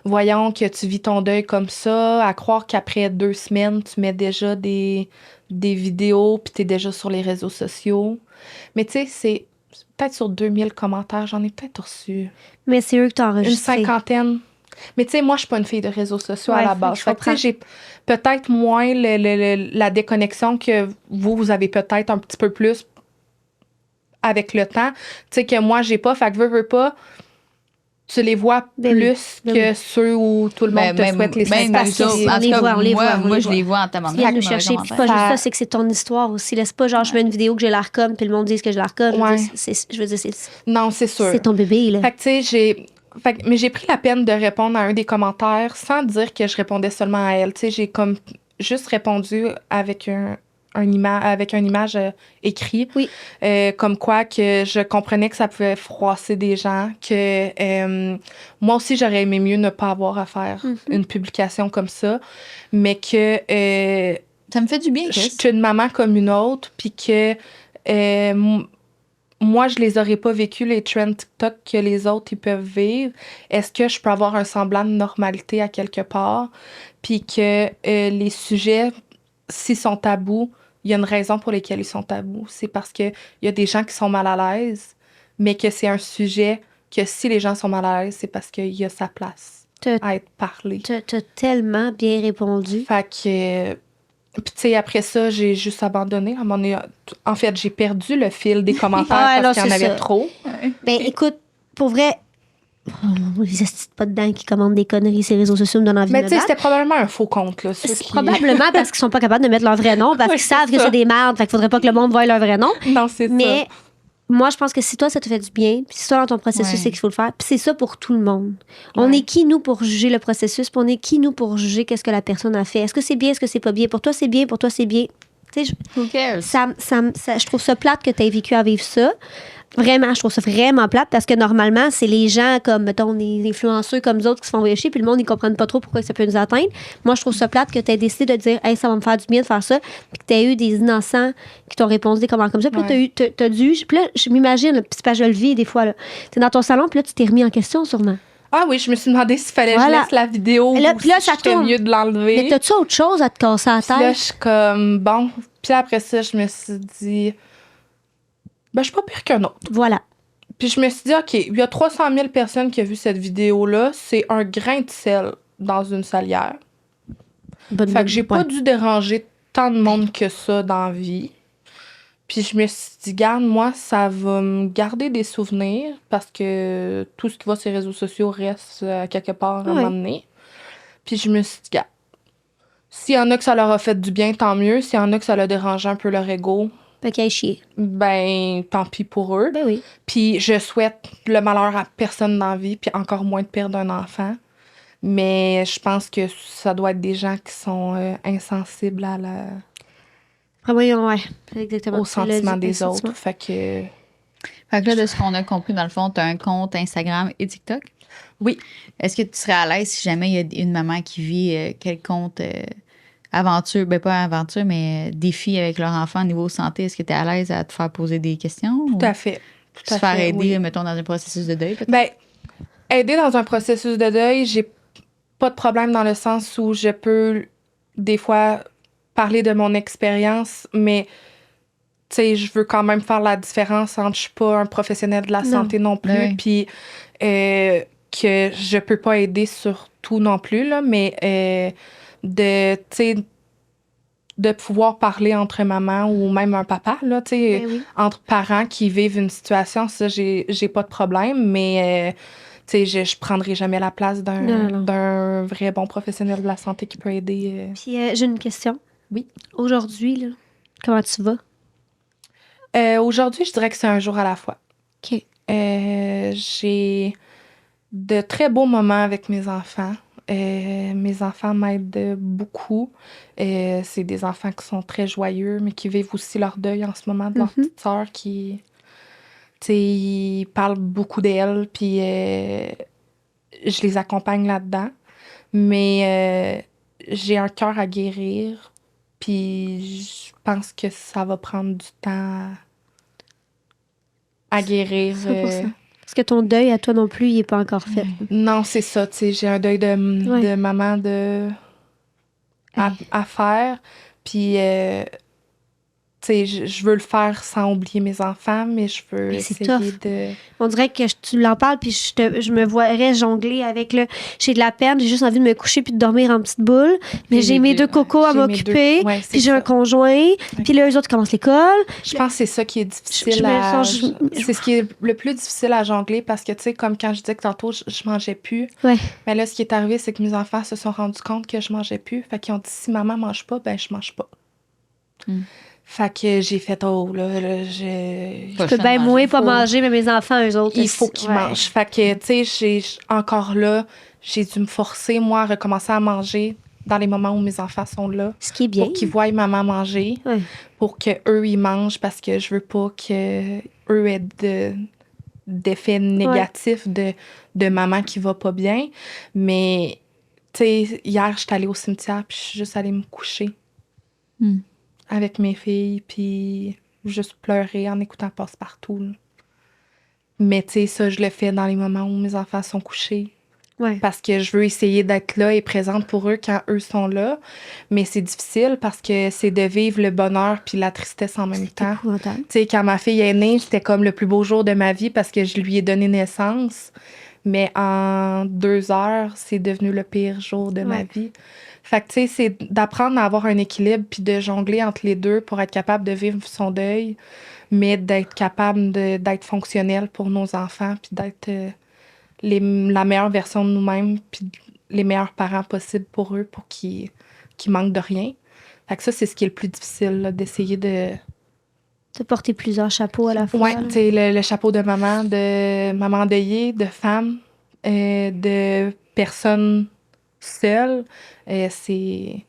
Voyons que tu vis ton deuil comme ça. À croire qu'après 2 semaines, tu mets déjà des vidéos puis t'es déjà sur les réseaux sociaux. Mais tu sais, c'est peut-être sur 2000 commentaires. J'en ai peut-être reçu Mais c'est eux que tu as une enregistré. cinquantaine. Mais tu sais, moi, je suis pas une fille de réseaux sociaux Ouais, à la base. je Fait que, tu sais, comprends. j'ai peut-être moins la déconnexion que vous avez peut-être un petit peu plus avec le temps. Tu sais, que moi, j'ai pas. Fait que veux pas, tu les vois Ben oui, plus ben que oui. ceux où tout le monde te souhaite les même sympathies. nous autres, en On tout les cas, voit, on les voit, on moi, les je voit. les vois en Tu tabarnak. viens de nous dans les chercher. Puis c'est pas commentaires. juste Ça- ça, c'est que c'est ton histoire aussi. Là, c'est pas genre, je mets une vidéo que j'ai l'air comme, puis le monde dit que j'ai l'air comme. Je veux Ouais. dire, Non, c'est sûr. c'est ton bébé, là. Fait que, tu sais, mais j'ai pris la peine de répondre à un des commentaires sans dire que je répondais seulement à elle. Tu sais, j'ai comme juste répondu avec une image écrite. Oui. Comme quoi que je comprenais que ça pouvait froisser des gens, que moi aussi, j'aurais aimé mieux ne pas avoir à faire une publication comme ça, mais que Ça me fait du bien, je Chris. suis une maman comme une autre, puis que moi, je les aurais pas vécu les trends TikTok que les autres, ils peuvent vivre. Est-ce que je peux avoir un semblant de normalité à quelque part? Puis que les sujets, s'ils sont tabous, il y a une raison pour laquelle ils sont tabous. C'est parce qu'il y a des gens qui sont mal à l'aise, mais que c'est un sujet que si les gens sont mal à l'aise, c'est parce qu'il y a sa place à être parlé. T'as tellement bien répondu. Fait que... Puis, tu sais, après ça, j'ai juste abandonné. À un moment donné, en fait, j'ai perdu le fil des commentaires Ah, parce là, qu'il y en c'est avait ça. trop. Ben, écoute, pour vrai, les estis pas dedans qui commandent des conneries sur les réseaux sociaux me donnent envie Mais de tu me sais, battre. c'était probablement un faux compte, là. ceux C'est qui- probablement parce qu'ils sont pas capables de mettre leur vrai nom, parce Oui, qu'ils savent c'est que ça. c'est des merdes, fait qu'il faudrait pas que le monde voie leur vrai nom. Non, c'est Mais moi, je pense que si toi, ça te fait du bien, puis si toi, dans ton processus, Ouais. c'est qu'il faut le faire, puis c'est ça pour tout le monde. On est qui, nous, pour juger le processus, puis on est qui, nous, pour juger qu'est-ce que la personne a fait. Est-ce que c'est bien, est-ce que c'est pas bien? Pour toi, c'est bien, pour toi, c'est bien. Tu sais, Who cares? je trouve ça plate que tu aies vécu à vivre ça. Vraiment, je trouve ça vraiment plate parce que normalement, c'est les gens comme, mettons, les influenceurs comme nous autres qui se font envoyer chier, puis le monde, ils comprennent pas trop pourquoi ça peut nous atteindre. Moi, je trouve ça plate que tu aies décidé de dire, hey, ça va me faire du bien de faire ça, puis que tu aies eu des innocents qui t'ont répondu des commentaires comme ça. Puis là, t'as dû. Puis là, je m'imagine, là, puis c'est pas, je le vis des fois, là. T'es dans ton salon, puis là, tu t'es remis en question sûrement. Ah oui, je me suis demandé s'il fallait que Voilà. je laisse la vidéo Là, ou puis là, si ça c'était tourne. mieux de l'enlever. Mais t'as-tu autre chose à te casser la Puis là, tête? je suis comme, bon. Puis après ça, je me suis dit, ben, je suis pas pire qu'un autre. Voilà. Puis je me suis dit, OK, il y a 300 000 personnes qui ont vu cette vidéo-là. C'est un grain de sel dans une salière. Fait que j'ai pas dû déranger tant de monde que ça dans la vie. Puis je me suis dit, garde, moi, ça va me garder des souvenirs parce que tout ce qui va sur les réseaux sociaux reste quelque part à un moment donné. Puis je me suis dit, garde, s'il y en a que ça leur a fait du bien, tant mieux. S'il y en a que ça leur a dérangé un peu leur ego, Fait qu'il aille chier. ben, tant pis pour eux. Ben oui. Puis je souhaite le malheur à personne dans la vie, puis encore moins de perdre un enfant. Mais je pense que ça doit être des gens qui sont insensibles à Ah oui, ouais. Exactement. aux sentiments des sentiments. autres. Fait que Fait que là, de ce qu'on a compris, dans le fond, tu as un compte Instagram et TikTok. oui. Est-ce que tu serais à l'aise si jamais il y a une maman qui vit quel compte aventure, ben pas aventure, mais défi avec leur enfant au niveau santé, est-ce que tu es à l'aise à te faire poser des questions? Tout à fait. Tout Se à faire fait, aider, oui. mettons, dans un processus de deuil, peut-être? Ben, aider dans un processus de deuil, j'ai pas de problème dans le sens où je peux, des fois, parler de mon expérience, mais, tu sais, je veux quand même faire la différence entre je suis pas un professionnel de la santé non plus, Ben oui. puis que je peux pas aider sur tout non plus, là, mais de, tu sais, de pouvoir parler entre maman ou même un papa, là, tu sais, Ben oui. entre parents qui vivent une situation, ça, j'ai pas de problème, mais tu sais, je prendrai jamais la place Non. d'un vrai bon professionnel de la santé qui peut aider. Puis j'ai une question. Oui. Aujourd'hui, là, comment tu vas? Aujourd'hui, je dirais que c'est un jour à la fois. OK. J'ai de très beaux moments avec mes enfants. Mes enfants m'aident beaucoup. C'est des enfants qui sont très joyeux, mais qui vivent aussi leur deuil en ce moment de leur petite sœur qui, tu sais, ils parlent beaucoup d'elle, puis je les accompagne là-dedans. Mais j'ai un cœur à guérir, puis je pense que ça va prendre du temps à guérir. 100%. Parce que ton deuil à toi non plus, il n'est pas encore fait. Non, c'est ça, tu sais, j'ai un deuil de maman à faire. Puis, tu sais, je veux le faire sans oublier mes enfants, mais je veux Mais c'est essayer tough. de... On dirait que tu l'en parles, puis je me voirais jongler avec le. J'ai de la peine, j'ai juste envie de me coucher puis de dormir en petite boule. Mais Puis j'ai les mes deux, deux cocos à j'ai mes m'occuper, deux. Ouais, c'est puis j'ai un ça. conjoint, puis là, eux autres commencent l'école. Je pense que c'est ça qui est difficile Je me à... sens- C'est ce qui est le plus difficile à jongler parce que, tu sais, comme quand je disais que tantôt, je mangeais plus. Ouais. Mais là, ce qui est arrivé, c'est que mes enfants se sont rendus compte que je mangeais plus. Fait qu'ils ont dit, si maman mange pas, ben je mange pas. Fait que j'ai fait, oh, là, Je peux bien moins pas manger, mais mes enfants, eux autres. il faut qu'ils mangent. Fait que, tu sais, encore là, j'ai dû me forcer, moi, à recommencer à manger dans les moments où mes enfants sont là. Ce qui est bien. Pour qu'ils voient maman manger. Ouais. Pour qu'eux, ils mangent parce que je veux pas qu'eux aient d'effets négatifs de maman qui va pas bien. Mais, tu sais, hier, j'étais allée au cimetière puis je suis juste allée me coucher avec mes filles puis juste pleurer en écoutant Passe-Partout, là. Mais, tu sais, ça, je le fais dans les moments où mes enfants sont couchés. Ouais. Parce que je veux essayer d'être là et présente pour eux quand eux sont là. Mais c'est difficile parce que c'est de vivre le bonheur puis la tristesse en même temps. Épouvantable. Tu sais, quand ma fille est née, c'était comme le plus beau jour de ma vie parce que je lui ai donné naissance. Mais en 2 heures, c'est devenu le pire jour de ma vie. Fait que, tu sais, c'est d'apprendre à avoir un équilibre puis de jongler entre les deux pour être capable de vivre son deuil, mais d'être capable d'être fonctionnel pour nos enfants puis d'être la meilleure version de nous-mêmes puis les meilleurs parents possibles pour eux pour qu'ils manquent de rien. Fait que ça, c'est ce qui est le plus difficile, là, d'essayer de porter plusieurs chapeaux à la fois. Ouais, là. tu sais, le chapeau de maman endeuillée, de femme, de personne seule. C'est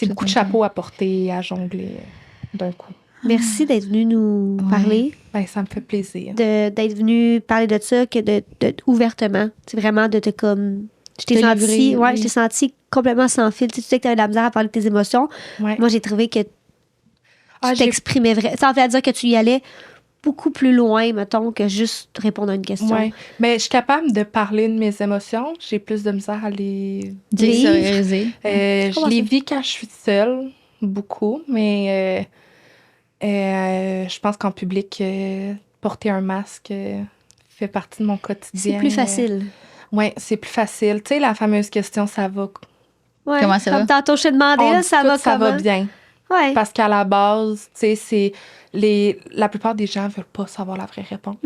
beaucoup de chapeaux à porter et à jongler d'un coup. Merci d'être venu nous parler. Ben, ça me fait plaisir. D'être venu parler de ça que de ouvertement. C'est vraiment de te comme. Je t'ai Te senti, livrer, ouais, oui. je t'ai senti complètement sans fil. Tu sais que tu avais de la misère à parler de tes émotions. Ouais. Moi, j'ai trouvé que tu Ah, j'ai- t'exprimais vrai. Ça en fait à dire que tu y allais beaucoup plus loin, mettons, que juste répondre à une question. Ouais. Mais je suis capable de parler de mes émotions. J'ai plus de misère à les Désérioriser. je les vis quand je suis seule, beaucoup, mais je pense qu'en public, porter un masque fait partie de mon quotidien. C'est plus facile. Oui, c'est plus facile. Tu sais, la fameuse question, ça va? Ouais. Comment ça Comme va? tantôt, je t'ai demandé, On là, dit ça tout, va ça comment? va bien. Ouais. Parce qu'à la base, tu sais, c'est la plupart des gens veulent pas savoir la vraie réponse.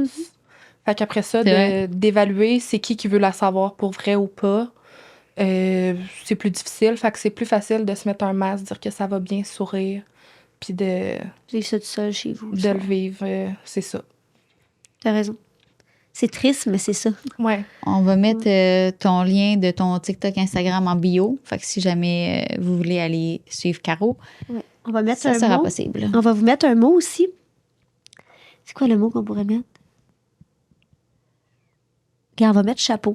Fait qu'après ça, C'est vrai. d'évaluer c'est qui veut la savoir pour vrai ou pas, c'est plus difficile. Fait que c'est plus facile de se mettre un masque, dire que ça va bien, sourire, puis de Vivre ça tout seul chez vous. le vivre. C'est ça. T'as raison. C'est triste, mais c'est ça. Ouais. On va mettre ton lien de ton TikTok, Instagram en bio. Fait que si jamais vous voulez aller suivre Caro, On va mettre ça un sera mot. possible. On va vous mettre un mot aussi. C'est quoi le mot qu'on pourrait mettre? Regarde, on va mettre chapeau.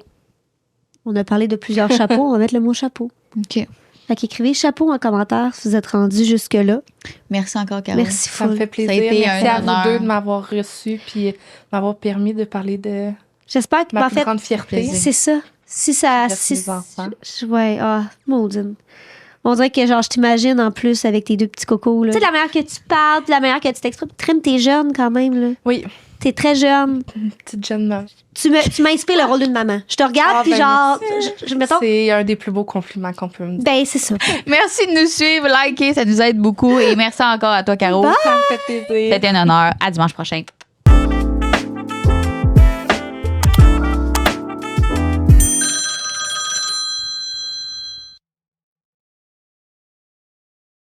On a parlé de plusieurs chapeaux. On va mettre le mot chapeau. OK. Fait qu'écrivez chapeau en commentaire si vous êtes rendu jusque-là. Merci encore, Caro. Merci Ça me full. fait plaisir. Ça a été Merci un à honneur. vous deux de m'avoir reçu puis m'avoir permis de parler de J'espère que, ma en plus fait, grande fierté. plaisir. c'est ça. Si ça... Reste mes enfants. Ouais, maudine. On dirait que, genre, je t'imagine en plus avec tes deux petits cocos, là. Tu sais, la manière que tu parles, puis la manière que tu t'exprimes. Trim, t'es jeune quand même, là. Oui, T'es très jeune. petite jeune meuf. Tu m'inspires le rôle d'une maman. Je te regarde, Ah, puis ben, genre, merci. mettons, C'est un des plus beaux compliments qu'on peut me dire. ben, c'est ça. Merci de nous suivre, liker, ça nous aide beaucoup. Et merci encore à toi, Caro. Ça me fait plaisir. C'était un honneur. À dimanche prochain.